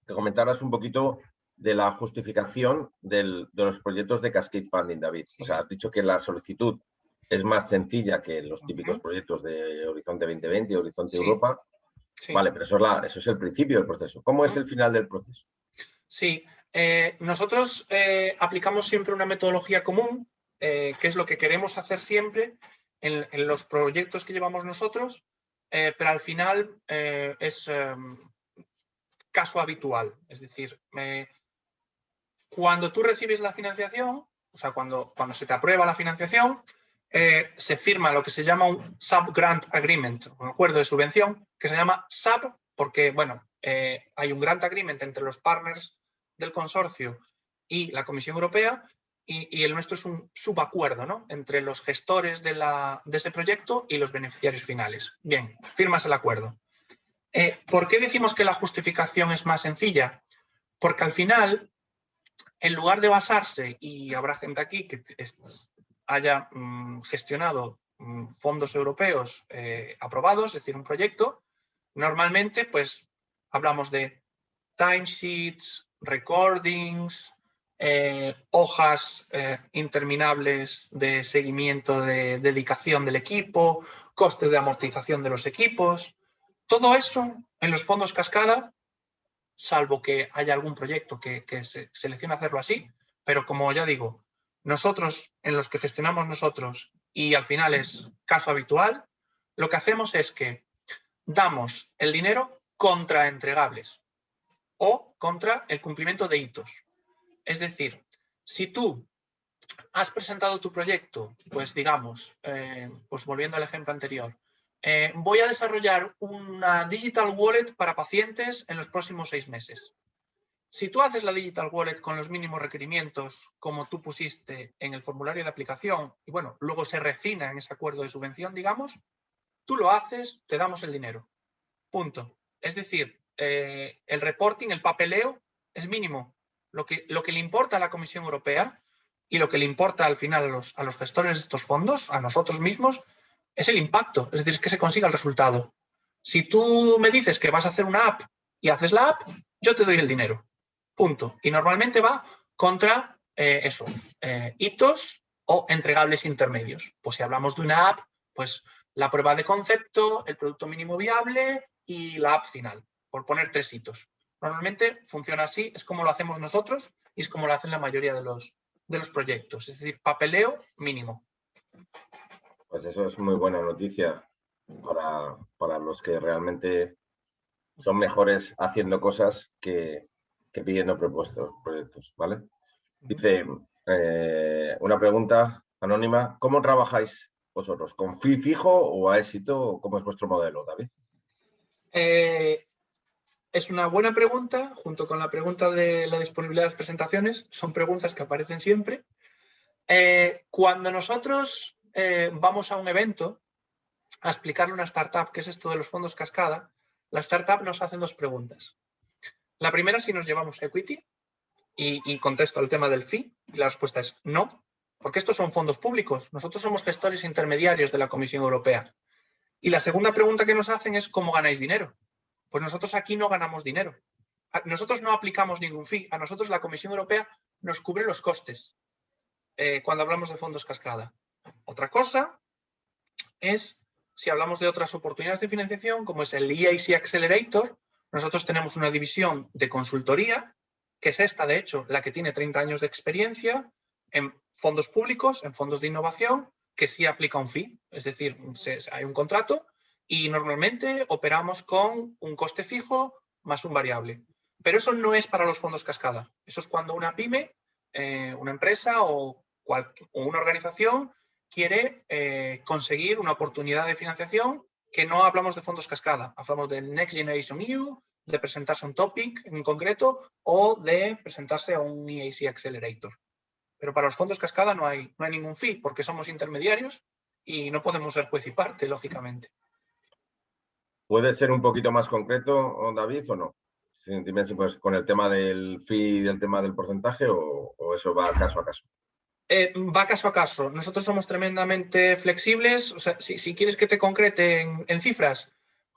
Speaker 1: que comentaras un poquito de la justificación de los proyectos de Cascade Funding, David.
Speaker 2: Sí.
Speaker 1: O sea, has dicho que la solicitud es más sencilla que los típicos proyectos de Horizonte 2020 y Horizonte Europa.
Speaker 2: Sí.
Speaker 1: Vale, pero eso es el principio del proceso. ¿Cómo es el final del proceso?
Speaker 2: Sí, nosotros aplicamos siempre una metodología común, que es lo que queremos hacer siempre en los proyectos que llevamos nosotros, pero al final es caso habitual. Es decir, cuando tú recibes la financiación, o sea, cuando se te aprueba la financiación, se firma lo que se llama un Sub-Grant Agreement, un acuerdo de subvención, que se llama SAB porque, bueno, hay un Grant Agreement entre los partners del consorcio y la Comisión Europea, y el nuestro es un subacuerdo, ¿no?, entre los gestores de ese proyecto y los beneficiarios finales. Bien, firmas el acuerdo. ¿Por qué decimos que la justificación es más sencilla? Porque al final, en lugar de basarse, y habrá gente aquí que haya gestionado fondos europeos aprobados, es decir, un proyecto, normalmente pues hablamos de timesheets, recordings, hojas interminables de seguimiento de dedicación del equipo, costes de amortización de los equipos. Todo eso en los fondos cascada, salvo que haya algún proyecto que se seleccione hacerlo así, pero como ya digo, nosotros, en los que gestionamos nosotros, y al final es caso habitual, lo que hacemos es que damos el dinero contra entregables o contra el cumplimiento de hitos. Es decir, si tú has presentado tu proyecto, pues digamos, pues volviendo al ejemplo anterior, voy a desarrollar una digital wallet para pacientes en los próximos 6 meses. Si tú haces la digital wallet con los mínimos requerimientos, como tú pusiste en el formulario de aplicación, y bueno, luego se refina en ese acuerdo de subvención, digamos, tú lo haces, te damos el dinero. Punto. Es decir, el reporting, el papeleo, es mínimo. Lo que le importa a la Comisión Europea y lo que le importa al final a los gestores de estos fondos, a nosotros mismos, es el impacto. Es decir, es que se consiga el resultado. Si tú me dices que vas a hacer una app y haces la app, yo te doy el dinero. Punto. Y normalmente va contra hitos o entregables intermedios. Pues si hablamos de una app, pues la prueba de concepto, el producto mínimo viable y la app final, por poner 3 hitos. Normalmente funciona así, es como lo hacemos nosotros y es como lo hacen la mayoría de los proyectos. Es decir, papeleo mínimo.
Speaker 1: Pues eso es muy buena noticia para los que realmente son mejores haciendo cosas que pidiendo proyectos, ¿vale? Dice, una pregunta anónima, ¿cómo trabajáis vosotros? ¿Con fee fijo o a éxito? ¿Cómo es vuestro modelo, David?
Speaker 2: Es una buena pregunta, junto con la pregunta de la disponibilidad de las presentaciones. Son preguntas que aparecen siempre. Cuando nosotros vamos a un evento a explicarle a una startup qué es esto de los fondos cascada, la startup nos hace 2 preguntas. La primera, si nos llevamos equity, y contesto el tema del fee, y la respuesta es no, porque estos son fondos públicos. Nosotros somos gestores intermediarios de la Comisión Europea. Y la segunda pregunta que nos hacen es ¿cómo ganáis dinero? Pues nosotros aquí no ganamos dinero. Nosotros no aplicamos ningún fee. A nosotros la Comisión Europea nos cubre los costes cuando hablamos de fondos cascada. Otra cosa es si hablamos de otras oportunidades de financiación, como es el EIC Accelerator. Nosotros tenemos una división de consultoría, que es esta, de hecho, la que tiene 30 años de experiencia en fondos públicos, en fondos de innovación, que sí aplica un fee. Es decir, hay un contrato y normalmente operamos con un coste fijo más un variable. Pero eso no es para los fondos cascada. Eso es cuando una pyme, una empresa o una organización quiere conseguir una oportunidad de financiación, que no hablamos de fondos cascada, hablamos de Next Generation EU, de presentarse a un topic en concreto o de presentarse a un EIC Accelerator. Pero para los fondos cascada no hay ningún fee, porque somos intermediarios y no podemos ser juez y parte, lógicamente.
Speaker 1: ¿Puede ser un poquito más concreto, David, o no? Pues, con el tema del fee y el tema del porcentaje, o eso va caso a caso.
Speaker 2: Va caso a caso. Nosotros somos tremendamente flexibles. O sea, si quieres que te concrete en cifras,
Speaker 1: Un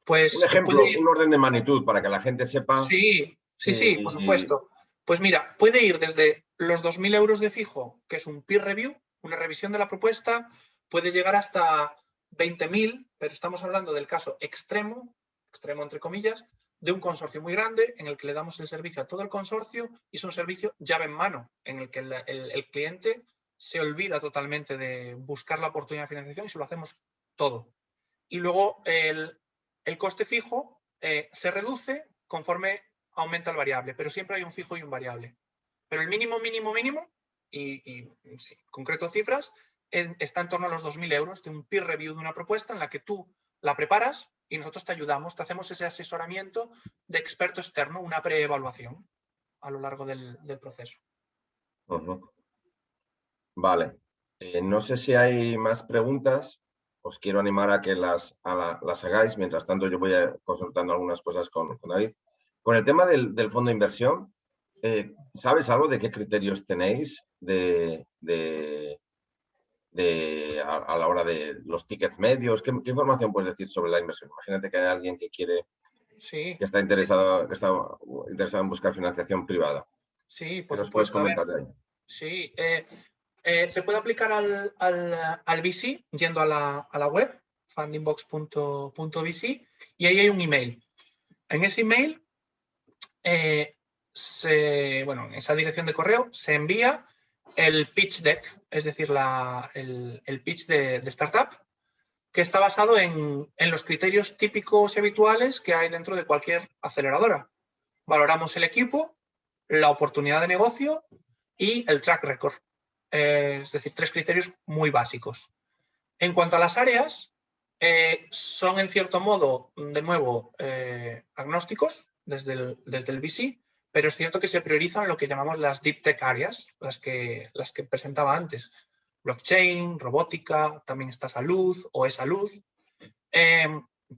Speaker 2: pues puede
Speaker 1: ejemplo,
Speaker 2: ir.
Speaker 1: un orden de magnitud para que la gente sepa
Speaker 2: Sí, por
Speaker 1: si...
Speaker 2: supuesto. Pues mira, puede ir desde los 2.000 euros de fijo, que es un peer review, una revisión de la propuesta, puede llegar hasta 20.000, pero estamos hablando del caso extremo, extremo entre comillas, de un consorcio muy grande en el que le damos el servicio a todo el consorcio y es un servicio llave en mano, en el que el cliente se olvida totalmente de buscar la oportunidad de financiación y se lo hacemos todo. Y luego el coste fijo se reduce conforme aumenta el variable, pero siempre hay un fijo y un variable. Pero el mínimo, y sí, concreto cifras, está en torno a los 2.000 euros de un peer review de una propuesta en la que tú la preparas y nosotros te ayudamos, te hacemos ese asesoramiento de experto externo, una preevaluación a lo largo del proceso.
Speaker 1: Vale. No sé si hay más preguntas. Os quiero animar a que las hagáis. Mientras tanto, yo voy consultando algunas cosas con David. Con el tema del fondo de inversión, ¿sabes algo de qué criterios tenéis a la hora de los tickets medios? ¿Qué información puedes decir sobre la inversión? Imagínate que hay alguien que está interesado en buscar financiación privada.
Speaker 2: Sí,
Speaker 1: ¿Qué
Speaker 2: por
Speaker 1: nos puedes
Speaker 2: supuesto.
Speaker 1: comentar de ahí?
Speaker 2: Sí, se puede aplicar al VC yendo a la web, fundingbox.vc, y ahí hay un email. En ese email, en esa dirección de correo, se envía el pitch deck, es decir, el pitch de startup, que está basado en los criterios típicos y habituales que hay dentro de cualquier aceleradora. Valoramos el equipo, la oportunidad de negocio y el track record. Es decir, 3 criterios muy básicos. En cuanto a las áreas, son en cierto modo, de nuevo, agnósticos desde el VC, pero es cierto que se priorizan lo que llamamos las deep tech áreas, las que presentaba antes. Blockchain, robótica, también está salud o e-salud.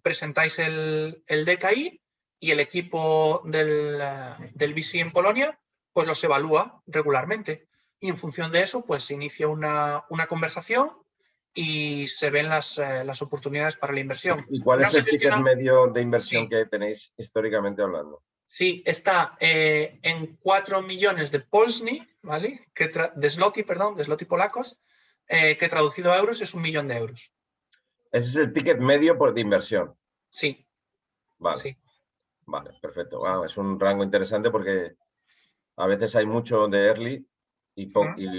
Speaker 2: Presentáis el DKI y el equipo del VC en Polonia pues los evalúa regularmente. Y en función de eso, pues se inicia una conversación y se ven las oportunidades para la inversión.
Speaker 1: ¿Y cuál
Speaker 2: No
Speaker 1: es
Speaker 2: se
Speaker 1: el ticket
Speaker 2: gestiona...
Speaker 1: medio de inversión
Speaker 2: Sí,
Speaker 1: que tenéis históricamente hablando?
Speaker 2: sí, está en 4 millones de Polsny, ¿vale? De zloty polacos, que traducido a euros es 1 millón de euros.
Speaker 1: Ese es el ticket medio de inversión.
Speaker 2: Sí.
Speaker 1: Vale,
Speaker 2: Sí.
Speaker 1: vale, perfecto. Es un rango interesante porque a veces hay mucho de early y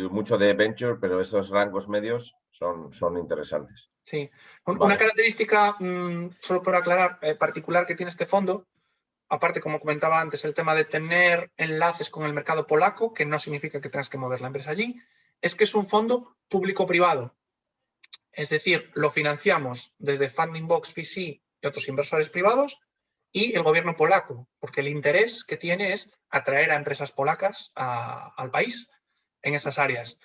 Speaker 1: mucho de venture, pero esos rangos medios son interesantes.
Speaker 2: Sí.
Speaker 1: Vale.
Speaker 2: Una característica, solo por aclarar, particular que tiene este fondo, aparte, como comentaba antes, el tema de tener enlaces con el mercado polaco, que no significa que tengas que mover la empresa allí, es que es un fondo público-privado. Es decir, lo financiamos desde Funding Box VC y otros inversores privados y el gobierno polaco, porque el interés que tiene es atraer a empresas polacas al país en esas áreas.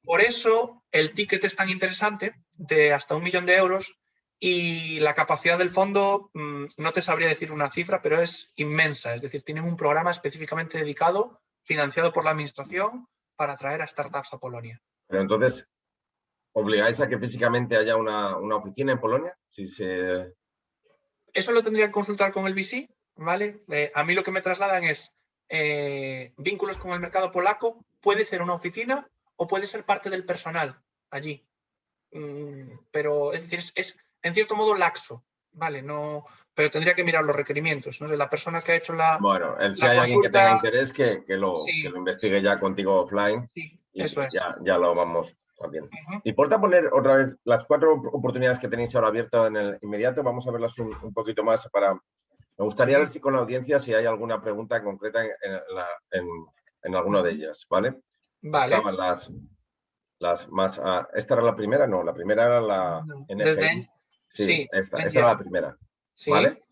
Speaker 2: Por eso el ticket es tan interesante, de hasta 1 millón de euros, y la capacidad del fondo, no te sabría decir una cifra, pero es inmensa. Es decir, tienen un programa específicamente dedicado, financiado por la administración, para atraer a startups a Polonia.
Speaker 1: Pero entonces, ¿obligáis a que físicamente haya una oficina en Polonia?
Speaker 2: Eso lo tendría que consultar con el VC, ¿vale? A mí lo que me trasladan es vínculos con el mercado polaco, puede ser una oficina o puede ser parte del personal allí. Pero es decir, es en cierto modo laxo, ¿vale? No, pero tendría que mirar los requerimientos, ¿no? La persona que ha hecho
Speaker 1: Bueno, si
Speaker 2: la
Speaker 1: hay alguien que tenga
Speaker 2: consulta...
Speaker 1: interés, que lo investigue ya contigo offline.
Speaker 2: Sí,
Speaker 1: y
Speaker 2: eso es.
Speaker 1: ya lo vamos viendo. ¿Te importa poner otra vez las 4 oportunidades que tenéis ahora abiertas en el inmediato? Vamos a verlas un poquito más para... Me gustaría ver si con la audiencia si hay alguna pregunta concreta en alguna de ellas, ¿vale?
Speaker 2: Vale.
Speaker 1: Estaban las más... ¿esta era la primera? No, la primera era la NFI. Sí, esta era la primera, ¿vale?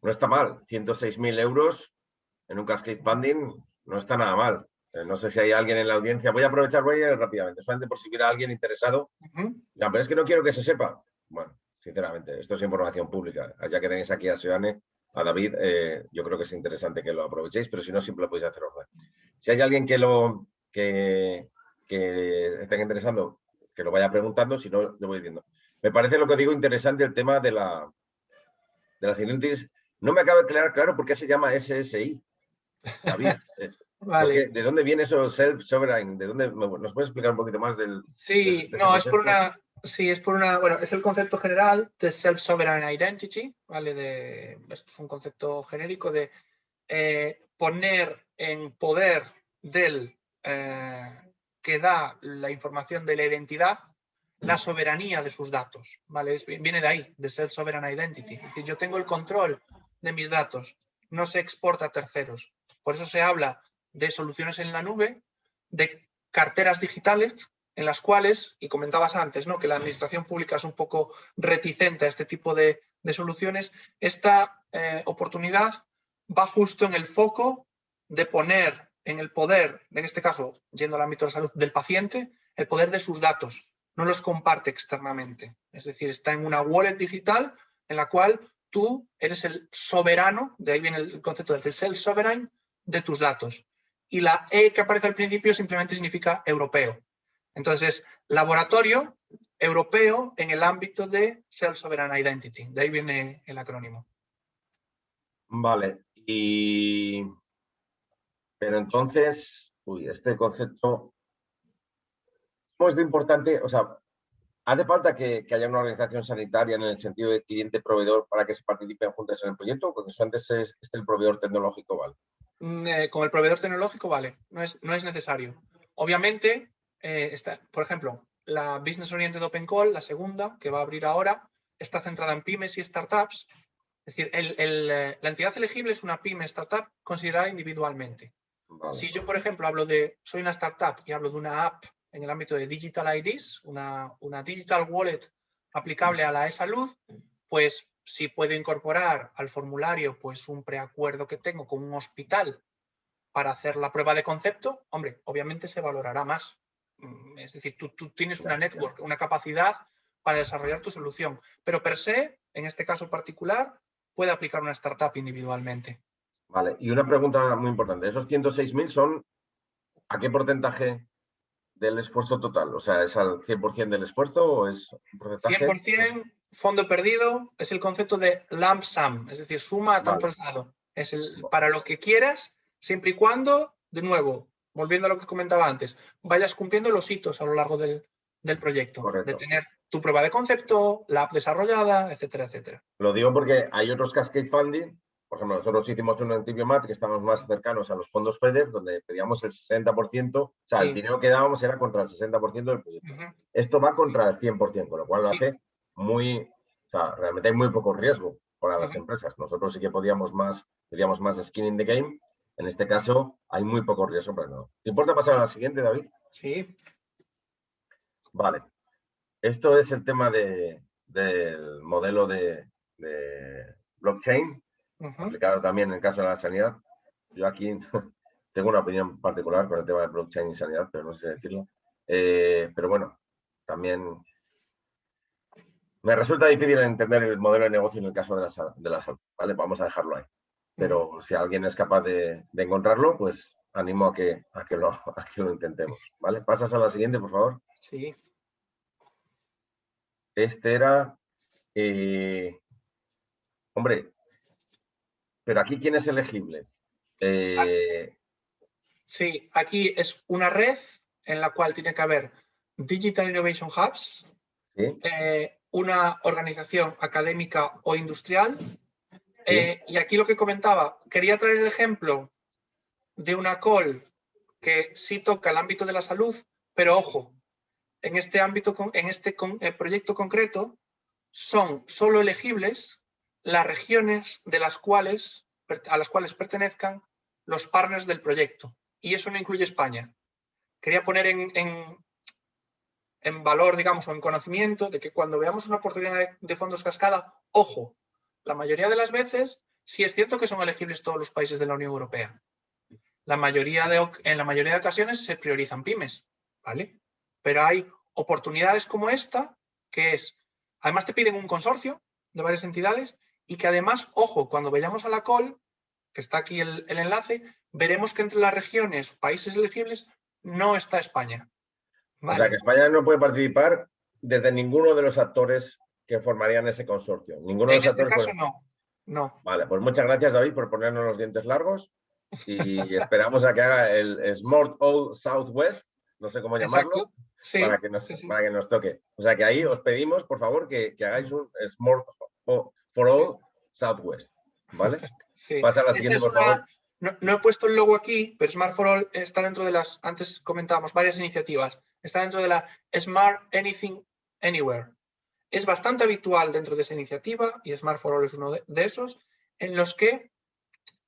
Speaker 1: No está mal, 106.000 euros en un cascade funding, no está nada mal. No sé si hay alguien en la audiencia. Voy a aprovechar rápidamente, solamente por si hubiera alguien interesado. No, pero es que no quiero que se sepa. Bueno, sinceramente, esto es información pública. Ya que tenéis aquí a Seoane, a David, yo creo que es interesante que lo aprovechéis, pero si no, siempre lo podéis hacer offline. Si hay alguien que que estén interesando, que lo vaya preguntando, si no, lo voy viendo. Me parece lo que digo interesante el tema de las identities. No me acaba de quedar claro por qué se llama SSI, David.
Speaker 2: Vale.
Speaker 1: ¿De dónde viene eso self-sovereign? ¿De dónde nos puedes explicar un poquito más de
Speaker 2: Sí,
Speaker 1: ese
Speaker 2: no, es por
Speaker 1: concepto?
Speaker 2: bueno, es el concepto general de self-sovereign identity, ¿vale? Esto es un concepto genérico de poner en poder del que da la información de la identidad la soberanía de sus datos, ¿vale? Viene de ahí, de self-sovereign identity. Es decir, yo tengo el control de mis datos, no se exporta a terceros. Por eso se habla de soluciones en la nube, de carteras digitales en las cuales, y comentabas antes, ¿no?, que la administración pública es un poco reticente a este tipo de soluciones. Esta oportunidad va justo en el foco de poner en el poder, en este caso, yendo al ámbito de la salud, del paciente, el poder de sus datos. No los comparte externamente. Es decir, está en una wallet digital en la cual tú eres el soberano, de ahí viene el concepto de self-sovereign, de tus datos. Y la E que aparece al principio simplemente significa europeo. Entonces, laboratorio europeo en el ámbito de self-sovereign identity. De ahí viene el acrónimo.
Speaker 1: Vale. Pero entonces, este concepto, ¿cómo es de importante? O sea, ¿hace falta que haya una organización sanitaria en el sentido de cliente-proveedor para que se participen juntas en el proyecto? Porque eso antes es el proveedor tecnológico, ¿vale?
Speaker 2: Con el proveedor tecnológico, vale, no es necesario. Obviamente, por ejemplo, la Business Oriented Open Call, la segunda, que va a abrir ahora, está centrada en pymes y startups. Es decir, la entidad elegible es una pyme startup considerada individualmente.
Speaker 1: Vale.
Speaker 2: Si yo, por ejemplo, soy una startup y hablo de una app en el ámbito de Digital IDs, una Digital Wallet aplicable a la e-salud, pues si puedo incorporar al formulario pues un preacuerdo que tengo con un hospital para hacer la prueba de concepto, hombre, obviamente se valorará más. Es decir, tú tienes una network, una capacidad para desarrollar tu solución, pero per se, en este caso particular, puede aplicar una startup individualmente.
Speaker 1: Vale, y una pregunta muy importante. ¿Esos 106.000 son a qué porcentaje del esfuerzo total? O sea, ¿es al 100% del esfuerzo o es un porcentaje?
Speaker 2: 100% fondo perdido es el concepto de lump sum, es decir, suma a tanto
Speaker 1: Vale.
Speaker 2: alzado. Es para lo que quieras, siempre y cuando, de nuevo, volviendo a lo que comentaba antes, vayas cumpliendo los hitos a lo largo del proyecto.
Speaker 1: Correcto.
Speaker 2: De tener tu prueba de concepto, la app desarrollada, etcétera, etcétera.
Speaker 1: Lo digo porque hay otros cascade funding. Por ejemplo, nosotros hicimos uno en Tibiomat que estamos más cercanos a los fondos FEDER, donde pedíamos el 60%, o sea,
Speaker 2: Sí.
Speaker 1: el dinero que dábamos era contra el 60% del proyecto. Esto va contra el 100%, con lo cual lo hace muy, o sea, realmente hay muy poco riesgo para las empresas. Nosotros sí que pedíamos más skin in the game. En este caso, hay muy poco riesgo, pero no. ¿Te importa pasar a la siguiente, David?
Speaker 2: Sí.
Speaker 1: Vale. Esto es el tema del modelo de blockchain, aplicado también en el caso de la sanidad. Yo aquí tengo una opinión particular con el tema de blockchain y sanidad, pero no sé decirlo. Pero bueno, también me resulta difícil entender el modelo de negocio en el caso de la salud. ¿Vale? Vamos a dejarlo ahí. Pero si alguien es capaz de encontrarlo, pues animo a que lo intentemos. ¿Vale? ¿Pasas a la siguiente, por favor?
Speaker 2: Sí.
Speaker 1: Este era... hombre, pero aquí, ¿quién es elegible?
Speaker 2: Sí, aquí es una red en la cual tiene que haber Digital Innovation Hubs,
Speaker 1: ¿Sí?
Speaker 2: una organización académica o industrial.
Speaker 1: ¿Sí?
Speaker 2: Y aquí lo que comentaba, quería traer el ejemplo de una call que sí toca el ámbito de la salud, pero ojo, en este ámbito, en este proyecto concreto, son solo elegibles las regiones a las cuales pertenezcan los partners del proyecto. Y eso no incluye España. Quería poner en valor, digamos, o en conocimiento de que cuando veamos una oportunidad de fondos cascada, ojo, la mayoría de las veces sí es cierto que son elegibles todos los países de la Unión Europea. En la mayoría de ocasiones se priorizan pymes, ¿vale? Pero hay oportunidades como esta, que es, además te piden un consorcio de varias entidades y que además, ojo, cuando vayamos a la call, que está aquí el enlace, veremos que entre las regiones, países elegibles, no está España.
Speaker 1: O sea, que
Speaker 2: Vale.
Speaker 1: España no puede participar desde ninguno de los actores que formarían ese consorcio. Ninguno de
Speaker 2: En
Speaker 1: los
Speaker 2: este
Speaker 1: actores
Speaker 2: caso
Speaker 1: puede...
Speaker 2: no. No.
Speaker 1: Vale, pues muchas gracias, David, por ponernos los dientes largos y esperamos a que haga el Smart All Southwest, no sé cómo llamarlo,
Speaker 2: Exacto. Sí, sí, sí.
Speaker 1: para que nos toque. O sea, que ahí os pedimos, por favor, que hagáis un Smart for All Southwest, ¿vale?
Speaker 2: Sí.
Speaker 1: Pasa a la
Speaker 2: Esta
Speaker 1: siguiente,
Speaker 2: es
Speaker 1: por
Speaker 2: una.
Speaker 1: favor.
Speaker 2: No he puesto el logo aquí, pero Smart for All está dentro de las. Antes comentábamos varias iniciativas. Está dentro de la Smart Anything Anywhere. Es bastante habitual dentro de esa iniciativa, y Smart for All es uno de esos, en los que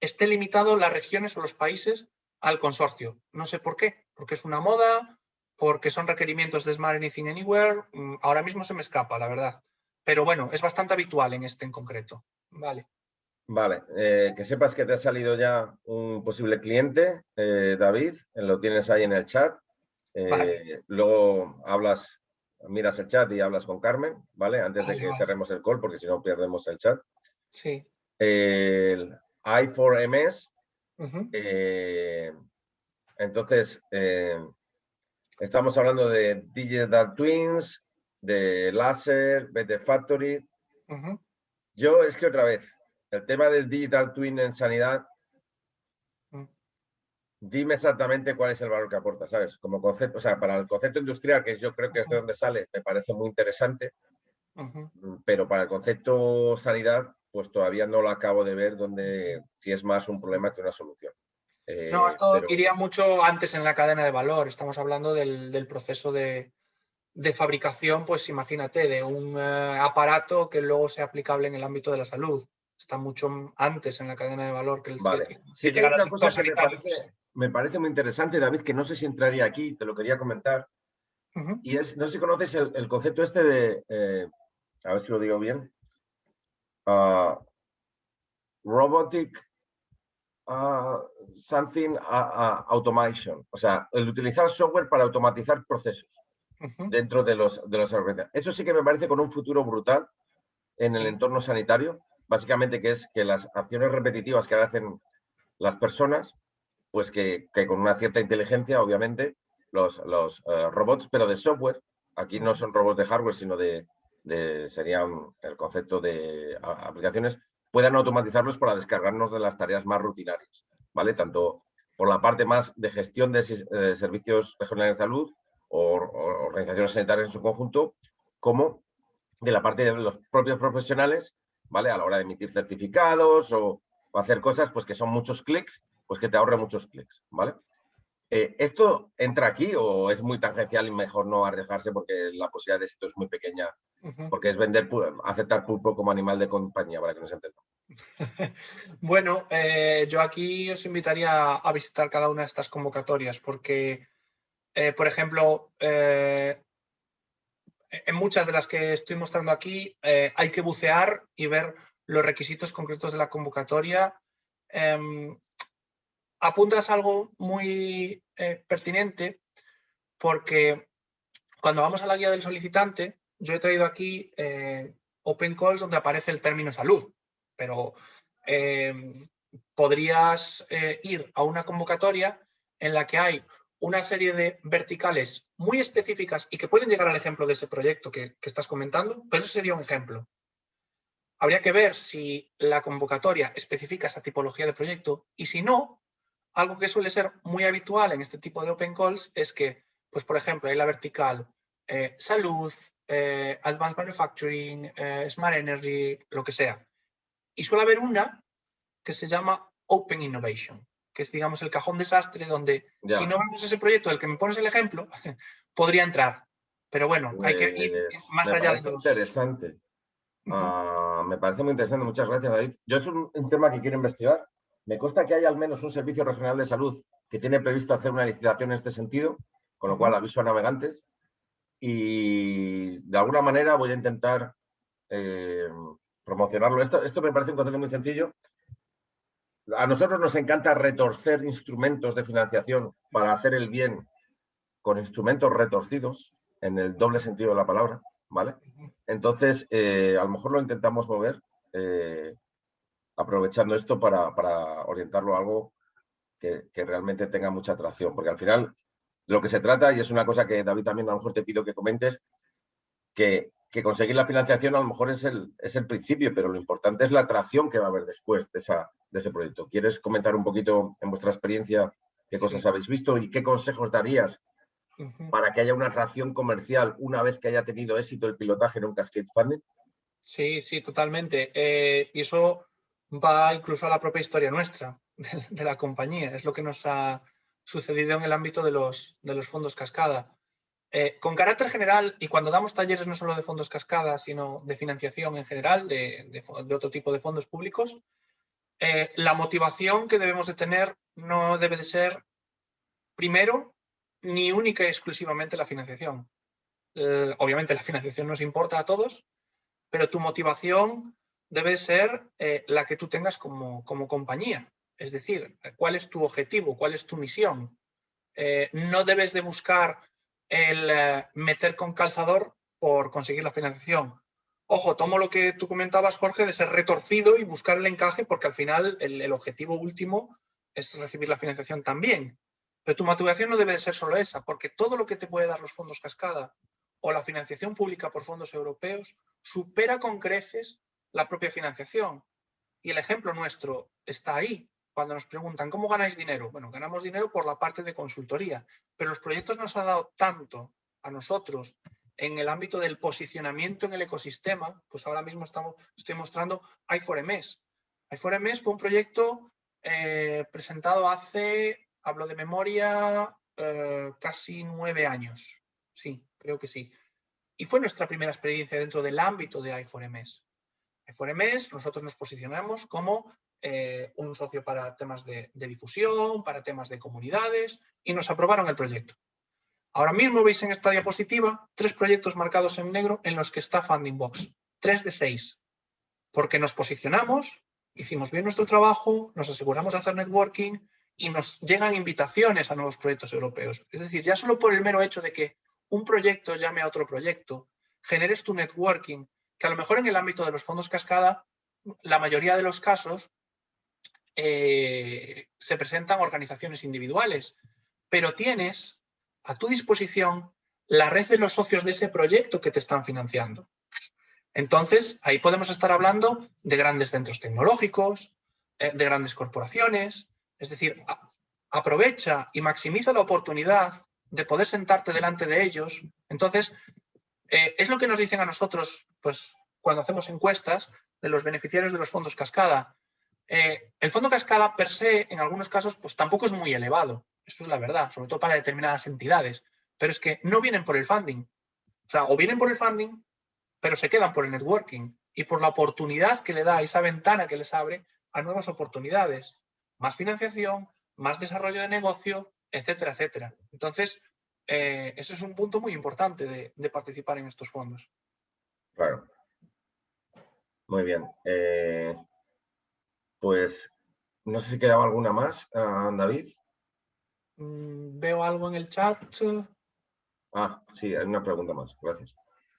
Speaker 2: esté limitado las regiones o los países al consorcio. No sé por qué, porque es una moda, porque son requerimientos de Smart Anything Anywhere. Ahora mismo se me escapa, la verdad. Pero bueno, es bastante habitual en este en concreto. Vale.
Speaker 1: Vale, que sepas que te ha salido ya un posible cliente, David, lo tienes ahí en el chat.
Speaker 2: Vale,
Speaker 1: Luego miras el chat y hablas con Carmen, ¿vale? Antes de
Speaker 2: vale,
Speaker 1: que
Speaker 2: vale.
Speaker 1: cerremos el call, porque si no perdemos el chat.
Speaker 2: Sí.
Speaker 1: El I4MS,
Speaker 2: Ujú,
Speaker 1: entonces, estamos hablando de Digital Twins, de Láser, BT Factory.
Speaker 2: ujú.
Speaker 1: Yo es que otra vez, el tema del Digital Twin en sanidad,
Speaker 2: Mm,
Speaker 1: dime exactamente cuál es el valor que aporta, ¿sabes? Como concepto, o sea, para el concepto industrial, que yo creo que es de donde sale, me parece muy interesante,
Speaker 2: ujú.
Speaker 1: pero para el concepto sanidad, pues todavía no lo acabo de ver donde si es más un problema que una solución.
Speaker 2: No, esto
Speaker 1: Pero
Speaker 2: iría mucho antes en la cadena de valor. Estamos hablando del proceso de fabricación, pues imagínate, de un aparato que luego sea aplicable en el ámbito de la salud. Está mucho antes en la cadena de valor
Speaker 1: vale,
Speaker 2: que
Speaker 1: sí que hay
Speaker 2: llegar al
Speaker 1: una
Speaker 2: sector
Speaker 1: cosa que
Speaker 2: sanitario.
Speaker 1: me parece muy interesante, David, que no sé si entraría aquí, te lo quería comentar,
Speaker 2: Ujú,
Speaker 1: y es, no sé si conoces el concepto este de, a ver si lo digo bien, uh, robotic something automation, o sea, el utilizar software para automatizar procesos
Speaker 2: ujú,
Speaker 1: dentro de los organizaciones. Eso sí que me parece con un futuro brutal en el
Speaker 2: sí,
Speaker 1: entorno sanitario, básicamente que es que las acciones repetitivas que hacen las personas, pues que con una cierta inteligencia, obviamente, los robots, pero de software, aquí no
Speaker 2: ujú.
Speaker 1: son robots de hardware, sino serían el concepto de aplicaciones, puedan automatizarlos para descargarnos de las tareas más rutinarias, ¿vale? Tanto por la parte más de gestión de servicios regionales de salud o organizaciones sanitarias en su conjunto, como de la parte de los propios profesionales, ¿vale? A la hora de emitir certificados o hacer cosas, pues que son muchos clics, pues que te ahorre muchos clics, ¿vale? ¿Esto entra aquí o es muy tangencial y mejor no arriesgarse porque la posibilidad de éxito es muy pequeña?
Speaker 2: Ujú.
Speaker 1: Porque es aceptar pulpo como animal de compañía, para que nos entendamos.
Speaker 2: Bueno, yo aquí os invitaría a visitar cada una de estas convocatorias porque, por ejemplo, en muchas de las que estoy mostrando aquí hay que bucear y ver los requisitos concretos de la convocatoria. Eh, Apuntas algo muy pertinente porque cuando vamos a la guía del solicitante, yo he traído aquí Open Calls donde aparece el término salud, pero eh, podrías ir a una convocatoria en la que hay una serie de verticales muy específicas y que pueden llegar al ejemplo de ese proyecto que estás comentando, pero eso sería un ejemplo. Habría que ver si la convocatoria especifica esa tipología de proyecto y si no, algo que suele ser muy habitual en este tipo de open calls es que, pues por ejemplo, hay la vertical salud, advanced manufacturing, smart energy, lo que sea. Y suele haber una que se llama open innovation, que es, digamos, el cajón desastre donde si
Speaker 1: Ya,
Speaker 2: no vemos ese proyecto del que me pones el ejemplo, podría entrar. Pero bueno, hay que ir
Speaker 1: pues
Speaker 2: más
Speaker 1: me
Speaker 2: allá de
Speaker 1: parece
Speaker 2: los...
Speaker 1: interesante.
Speaker 2: Uh -huh,
Speaker 1: Me parece muy interesante. Muchas gracias, David. Yo es un tema que quiero investigar. Me consta que hay al menos un servicio regional de salud que tiene previsto hacer una licitación en este sentido, con
Speaker 2: uh
Speaker 1: lo cual
Speaker 2: -huh.
Speaker 1: aviso a navegantes y de alguna manera voy a intentar promocionarlo. Esto me parece un concepto muy sencillo. A nosotros nos encanta retorcer instrumentos de financiación para hacer el bien con instrumentos retorcidos, en el doble sentido de la palabra, ¿vale? Entonces, a lo mejor lo intentamos mover aprovechando esto para orientarlo a algo que realmente tenga mucha atracción, porque al final de lo que se trata, y es una cosa que David también a lo mejor te pido que comentes, que conseguir la financiación a lo mejor es el principio, pero lo importante es la atracción que va a haber después de ese proyecto. ¿Quieres comentar un poquito en vuestra experiencia qué cosas habéis visto y qué consejos darías para que haya una atracción comercial una vez que haya tenido éxito el pilotaje en un Cascade Funding?
Speaker 2: Sí, sí, totalmente. Y eso va incluso a la propia historia nuestra, de la compañía. Es lo que nos ha sucedido en el ámbito de los fondos cascada. Con carácter general, y cuando damos talleres no solo de fondos cascada, sino de financiación en general, de otro tipo de fondos públicos, la motivación que debemos de tener no debe de ser, primero, ni única y exclusivamente la financiación. Obviamente la financiación nos importa a todos, pero tu motivación debe ser la que tú tengas como compañía. Es decir, ¿cuál es tu objetivo? ¿Cuál es tu misión? No debes de buscar el meter con calzador por conseguir la financiación. Ojo, tomo lo que tú comentabas, Jorge, de ser retorcido y buscar el encaje, porque al final el objetivo último es recibir la financiación también. Pero tu motivación no debe de ser solo esa, porque todo lo que te puede dar los fondos cascada o la financiación pública por fondos europeos supera con creces la propia financiación. Y el ejemplo nuestro está ahí. Cuando nos preguntan, ¿cómo ganáis dinero? Bueno, ganamos dinero por la parte de consultoría, pero los proyectos nos han dado tanto a nosotros en el ámbito del posicionamiento en el ecosistema, pues ahora mismo estoy mostrando i4MS. i4MS fue un proyecto presentado hace, hablo de memoria, casi 9 años. Sí, creo que sí. Y fue nuestra primera experiencia dentro del ámbito de i4MS. i4MS, nosotros nos posicionamos como un socio para temas de difusión, para temas de comunidades, y nos aprobaron el proyecto. Ahora mismo veis en esta diapositiva 3 proyectos marcados en negro en los que está Funding Box. 3 de 6. Porque nos posicionamos, hicimos bien nuestro trabajo, nos aseguramos de hacer networking y nos llegan invitaciones a nuevos proyectos europeos. Es decir, ya solo por el mero hecho de que un proyecto llame a otro proyecto, generes tu networking, que a lo mejor en el ámbito de los fondos cascada, la mayoría de los casos se presentan organizaciones individuales, pero tienes a tu disposición la red de los socios de ese proyecto que te están financiando. Entonces, ahí podemos estar hablando de grandes centros tecnológicos, de grandes corporaciones, es decir, aprovecha y maximiza la oportunidad de poder sentarte delante de ellos. Entonces, es lo que nos dicen a nosotros, pues, cuando hacemos encuestas de los beneficiarios de los fondos cascada. El fondo cascada per se, en algunos casos, pues tampoco es muy elevado. Eso es la verdad, sobre todo para determinadas entidades. Pero es que no vienen por el funding. O sea, o vienen por el funding, pero se quedan por el networking y por la oportunidad que le da, esa ventana que les abre a nuevas oportunidades. Más financiación, más desarrollo de negocio, etcétera, etcétera. Entonces, eso es un punto muy importante de participar en estos fondos.
Speaker 1: Claro. Muy bien. Pues no sé si quedaba alguna más, David.
Speaker 2: Veo algo en el chat.
Speaker 1: Sí, hay una pregunta más. Gracias.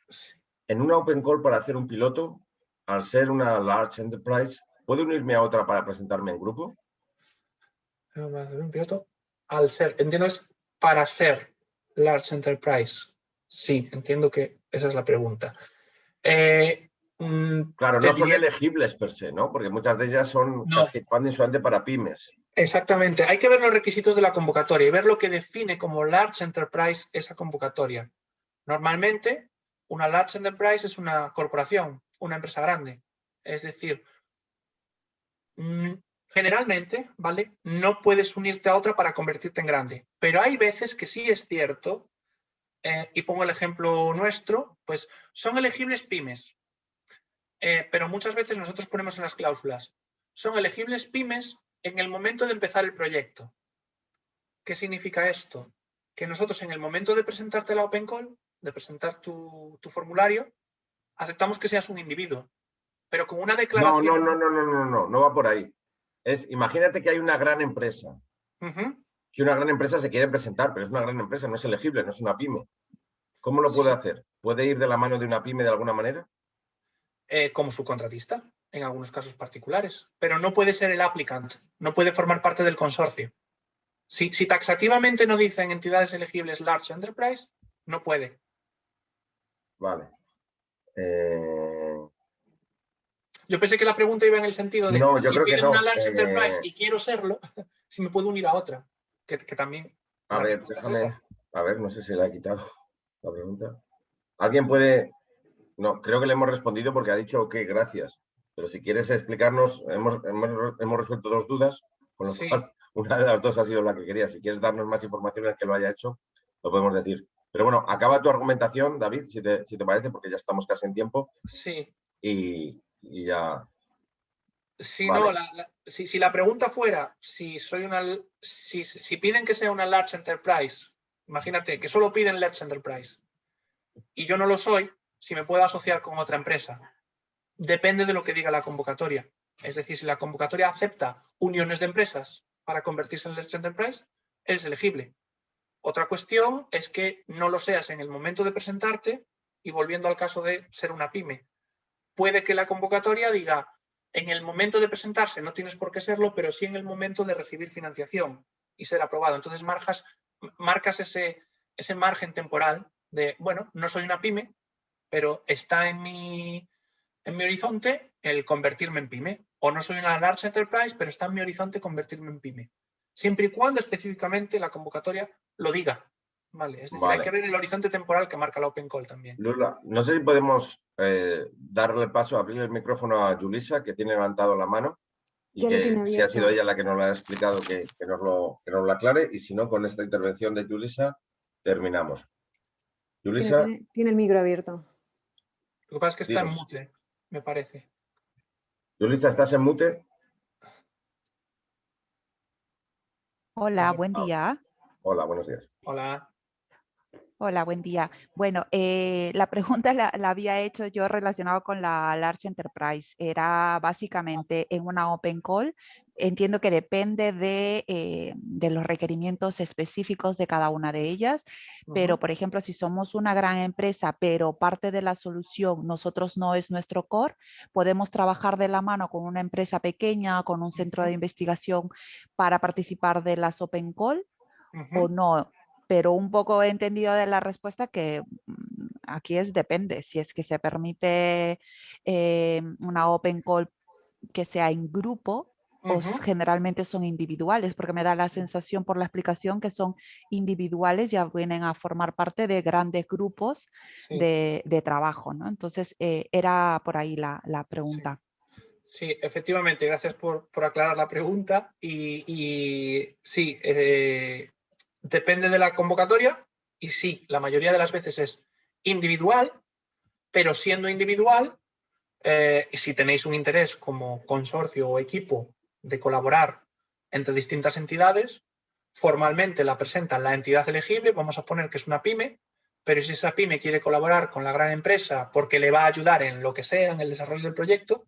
Speaker 2: Sí.
Speaker 1: En una Open Call para hacer un piloto, al ser una Large Enterprise, ¿puedo unirme a otra para presentarme en grupo?
Speaker 2: Un piloto. Al ser, entiendo, es para ser Large Enterprise. Sí, entiendo que esa es la pregunta.
Speaker 1: Claro, no son elegibles per se, ¿no? Porque muchas de ellas son Cascade Funding solamente para pymes.
Speaker 2: Exactamente. Hay que ver los requisitos de la convocatoria y ver lo que define como Large Enterprise esa convocatoria. Normalmente, una Large Enterprise es una corporación, una empresa grande. Es decir, generalmente, ¿vale? No puedes unirte a otra para convertirte en grande. Pero hay veces que sí es cierto, y pongo el ejemplo nuestro, pues son elegibles pymes. Pero muchas veces nosotros ponemos en las cláusulas, son elegibles pymes en el momento de empezar el proyecto. ¿Qué significa esto? Que nosotros en el momento de presentarte la Open Call, de presentar tu formulario, aceptamos que seas un individuo, pero con una declaración...
Speaker 1: No va por ahí. Imagínate que hay una gran empresa. Que una gran empresa se quiere presentar, pero es una gran empresa, no es elegible, no es una pyme. ¿Cómo lo puede hacer? ¿Puede ir de la mano de una pyme de alguna manera?
Speaker 2: Como subcontratista, en algunos casos particulares, pero no puede ser el applicant, no puede formar parte del consorcio. Si taxativamente no dicen entidades elegibles large enterprise, no puede.
Speaker 1: Vale.
Speaker 2: Yo pensé que la pregunta iba en el sentido de
Speaker 1: No, yo
Speaker 2: si
Speaker 1: creo que
Speaker 2: piden una
Speaker 1: no.
Speaker 2: large enterprise y quiero serlo, si me puedo unir a otra, que también
Speaker 1: A
Speaker 2: la
Speaker 1: ver,
Speaker 2: respuesta es
Speaker 1: déjame.
Speaker 2: esa.
Speaker 1: A ver, no sé si le ha quitado la pregunta. ¿Alguien puede...? No, creo que le hemos respondido porque ha dicho ok, gracias. Pero si quieres explicarnos, hemos resuelto dos dudas, con lo
Speaker 2: Sí,
Speaker 1: cual una de las dos ha sido la que quería. Si quieres darnos más información el que lo haya hecho, lo podemos decir. Pero bueno, acaba tu argumentación, David, si te parece, porque ya estamos casi en tiempo.
Speaker 2: sí.
Speaker 1: Y ya,
Speaker 2: Si no,
Speaker 1: vale.
Speaker 2: si la pregunta fuera si piden que sea una large enterprise, imagínate que solo piden large enterprise y yo no lo soy, si me puedo asociar con otra empresa. Depende de lo que diga la convocatoria. Es decir, si la convocatoria acepta uniones de empresas para convertirse en large enterprise, es elegible. Otra cuestión es que no lo seas en el momento de presentarte y volviendo al caso de ser una pyme. Puede que la convocatoria diga en el momento de presentarse no tienes por qué serlo, pero sí en el momento de recibir financiación y ser aprobado. Entonces marcas ese margen temporal de, bueno, no soy una pyme, pero está en mi horizonte el convertirme en pyme. O no soy una large enterprise, pero está en mi horizonte convertirme en pyme. Siempre y cuando específicamente la convocatoria lo diga. ¿Vale? Es decir, hay que
Speaker 1: Vale.
Speaker 2: ver el horizonte temporal que marca la Open Call también.
Speaker 1: Lula, no sé si podemos darle paso, abrir el micrófono a Julissa, que tiene levantado la mano, y
Speaker 3: Ya lo tiene
Speaker 1: que si ha sido
Speaker 3: abierto.
Speaker 1: ella la que nos lo ha explicado, que nos lo aclare, y si no, con esta intervención de Julissa terminamos. Julissa,
Speaker 3: Tiene el micro abierto.
Speaker 2: Lo que pasa es que está en
Speaker 1: dinos.
Speaker 2: mute, me parece.
Speaker 1: Julissa, ¿estás en mute?
Speaker 4: Hola, buen día.
Speaker 1: Hola, buenos días.
Speaker 2: Hola.
Speaker 4: Hola, buen día. Bueno, la pregunta la había hecho yo relacionado con la Large Enterprise. Era básicamente en una Open Call. Entiendo que depende de los requerimientos específicos de cada una de ellas, pero por ejemplo, si somos una gran empresa, pero parte de la solución nosotros no es nuestro core, podemos trabajar de la mano con una empresa pequeña, con un centro de investigación para participar de las Open Call o no. Pero un poco he entendido de la respuesta que aquí depende. Si es que se permite una open call que sea en grupo o generalmente son individuales, porque me da la sensación por la explicación que son individuales, ya vienen a formar parte de grandes grupos
Speaker 2: Sí,
Speaker 4: de trabajo, ¿no? Entonces, era por ahí la pregunta.
Speaker 2: sí, efectivamente, gracias por aclarar la pregunta. Y sí, depende de la convocatoria y sí, la mayoría de las veces es individual, pero siendo individual, si tenéis un interés como consorcio o equipo de colaborar entre distintas entidades, formalmente la presenta la entidad elegible, vamos a poner que es una pyme, pero si esa pyme quiere colaborar con la gran empresa porque le va a ayudar en lo que sea, en el desarrollo del proyecto,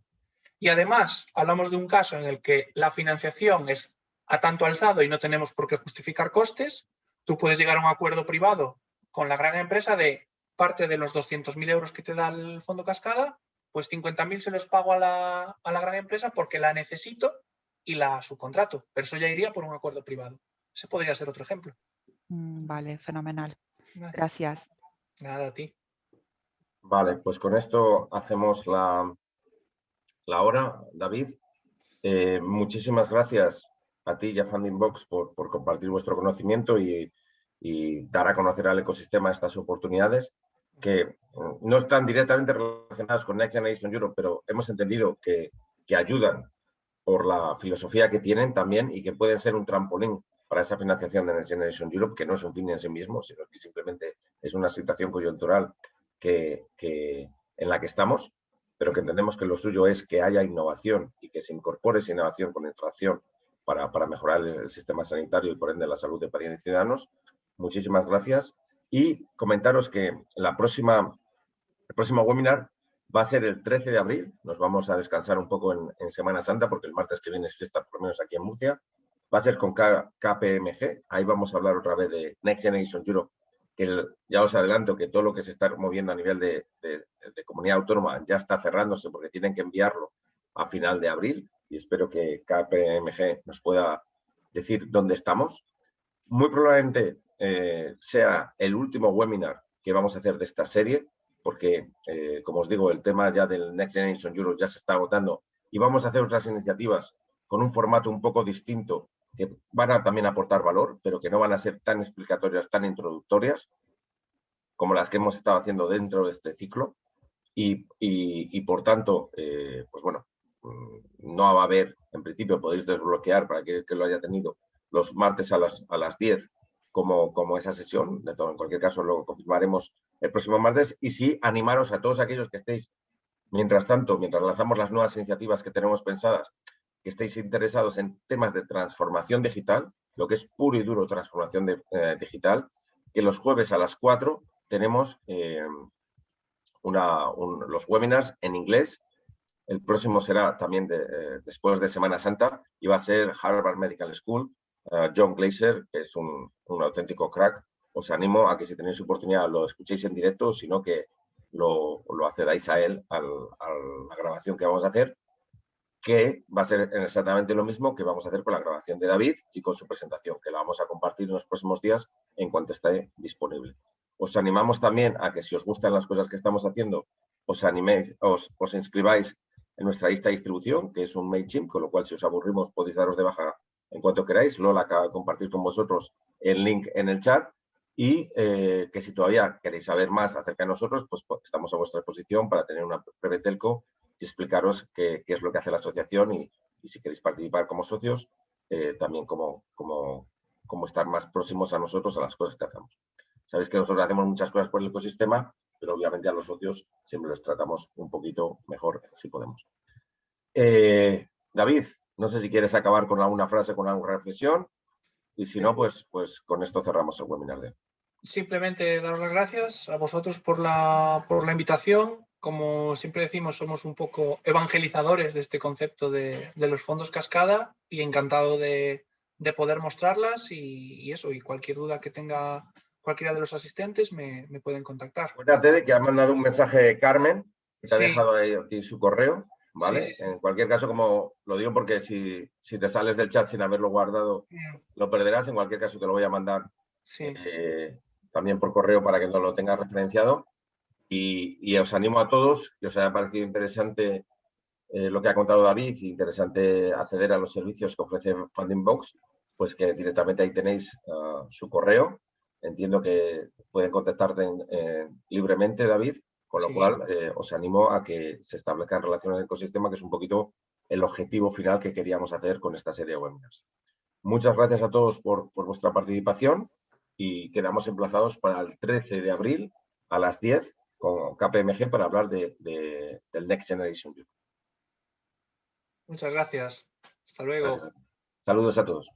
Speaker 2: y además hablamos de un caso en el que la financiación es a tanto alzado y no tenemos por qué justificar costes, tú puedes llegar a un acuerdo privado con la gran empresa de parte de los 200.000 euros que te da el fondo cascada, pues 50.000 se los pago a la gran empresa porque la necesito y la subcontrato. Pero eso ya iría por un acuerdo privado. Ese podría ser otro ejemplo.
Speaker 4: Vale, fenomenal.
Speaker 2: Vale.
Speaker 4: Gracias.
Speaker 2: Nada, a ti.
Speaker 1: Vale, pues con esto hacemos la hora, David. Muchísimas gracias a ti y a Funding Box por compartir vuestro conocimiento y dar a conocer al ecosistema estas oportunidades que no están directamente relacionadas con Next Generation Europe, pero hemos entendido que ayudan por la filosofía que tienen también y que pueden ser un trampolín para esa financiación de Next Generation Europe, que no es un fin en sí mismo, sino que simplemente es una situación coyuntural en la que estamos, pero que entendemos que lo suyo es que haya innovación y que se incorpore esa innovación con tracción para mejorar el sistema sanitario y por ende la salud de pacientes y ciudadanos. Muchísimas gracias y comentaros que el próximo webinar va a ser el 13 de abril. Nos vamos a descansar un poco en Semana Santa porque el martes que viene es fiesta, por lo menos aquí en Murcia. Va a ser con KPMG. Ahí vamos a hablar otra vez de Next Generation Europe, que ya os adelanto que todo lo que se está moviendo a nivel de comunidad autónoma ya está cerrándose porque tienen que enviarlo a final de abril y espero que KPMG nos pueda decir dónde estamos. Muy probablemente sea el último webinar que vamos a hacer de esta serie, porque, como os digo, el tema ya del Next Generation Europe ya se está agotando y vamos a hacer otras iniciativas con un formato un poco distinto que van a también aportar valor, pero que no van a ser tan explicatorias, tan introductorias como las que hemos estado haciendo dentro de este ciclo. Y por tanto, pues bueno, no va a haber, en principio podéis desbloquear para que lo haya tenido los martes a las 10 como esa sesión. De todo, en cualquier caso, lo confirmaremos el próximo martes. Y sí, animaros a todos aquellos que estéis, mientras tanto, mientras lanzamos las nuevas iniciativas que tenemos pensadas, que estéis interesados en temas de transformación digital, lo que es puro y duro transformación digital, que los jueves a las 4 tenemos los webinars en inglés. El próximo será también después de Semana Santa y va a ser Harvard Medical School. John Glaser, que es un auténtico crack. Os animo a que si tenéis oportunidad lo escuchéis en directo, sino que lo accedáis a él, a la grabación que vamos a hacer, que va a ser exactamente lo mismo que vamos a hacer con la grabación de David y con su presentación, que la vamos a compartir en los próximos días en cuanto esté disponible. Os animamos también a que si os gustan las cosas que estamos haciendo, os inscribáis en nuestra lista de distribución, que es un MailChimp, con lo cual si os aburrimos podéis daros de baja en cuanto queráis. Lola acaba de compartir con vosotros el link en el chat y que si todavía queréis saber más acerca de nosotros, pues estamos a vuestra disposición para tener una breve telco y explicaros qué es lo que hace la asociación y si queréis participar como socios, también cómo estar más próximos a nosotros, a las cosas que hacemos. Sabéis que nosotros hacemos muchas cosas por el ecosistema, pero obviamente a los socios siempre los tratamos un poquito mejor si podemos. David, no sé si quieres acabar con alguna frase, con alguna reflexión, y si no, pues con esto cerramos el webinar de hoy.
Speaker 2: Simplemente daros las gracias a vosotros por la invitación. Como siempre decimos, somos un poco evangelizadores de este concepto de los fondos cascada y encantado de poder mostrarlas y eso, y cualquier duda que tenga cualquiera de los asistentes me pueden contactar.
Speaker 1: Acuérdate de que ha mandado un mensaje Carmen, que te ha
Speaker 2: Sí.
Speaker 1: dejado ahí a ti su correo, ¿vale?
Speaker 2: Sí.
Speaker 1: En cualquier caso, como lo digo porque si te sales del chat sin haberlo guardado, lo perderás. En cualquier caso te lo voy a mandar también por correo para que no lo tengas referenciado. Y os animo a todos, que os haya parecido interesante lo que ha contado David, interesante acceder a los servicios que ofrece Funding Box, pues que directamente ahí tenéis su correo. Entiendo que pueden contactarte libremente, David, con lo cual os animo a que se establezcan relaciones de ecosistema, que es un poquito el objetivo final que queríamos hacer con esta serie de webinars. Muchas gracias a todos por vuestra participación y quedamos emplazados para el 13 de abril a las 10 con KPMG para hablar del Next Generation Europe.
Speaker 2: Muchas gracias. Hasta luego.
Speaker 1: Gracias. Saludos a todos.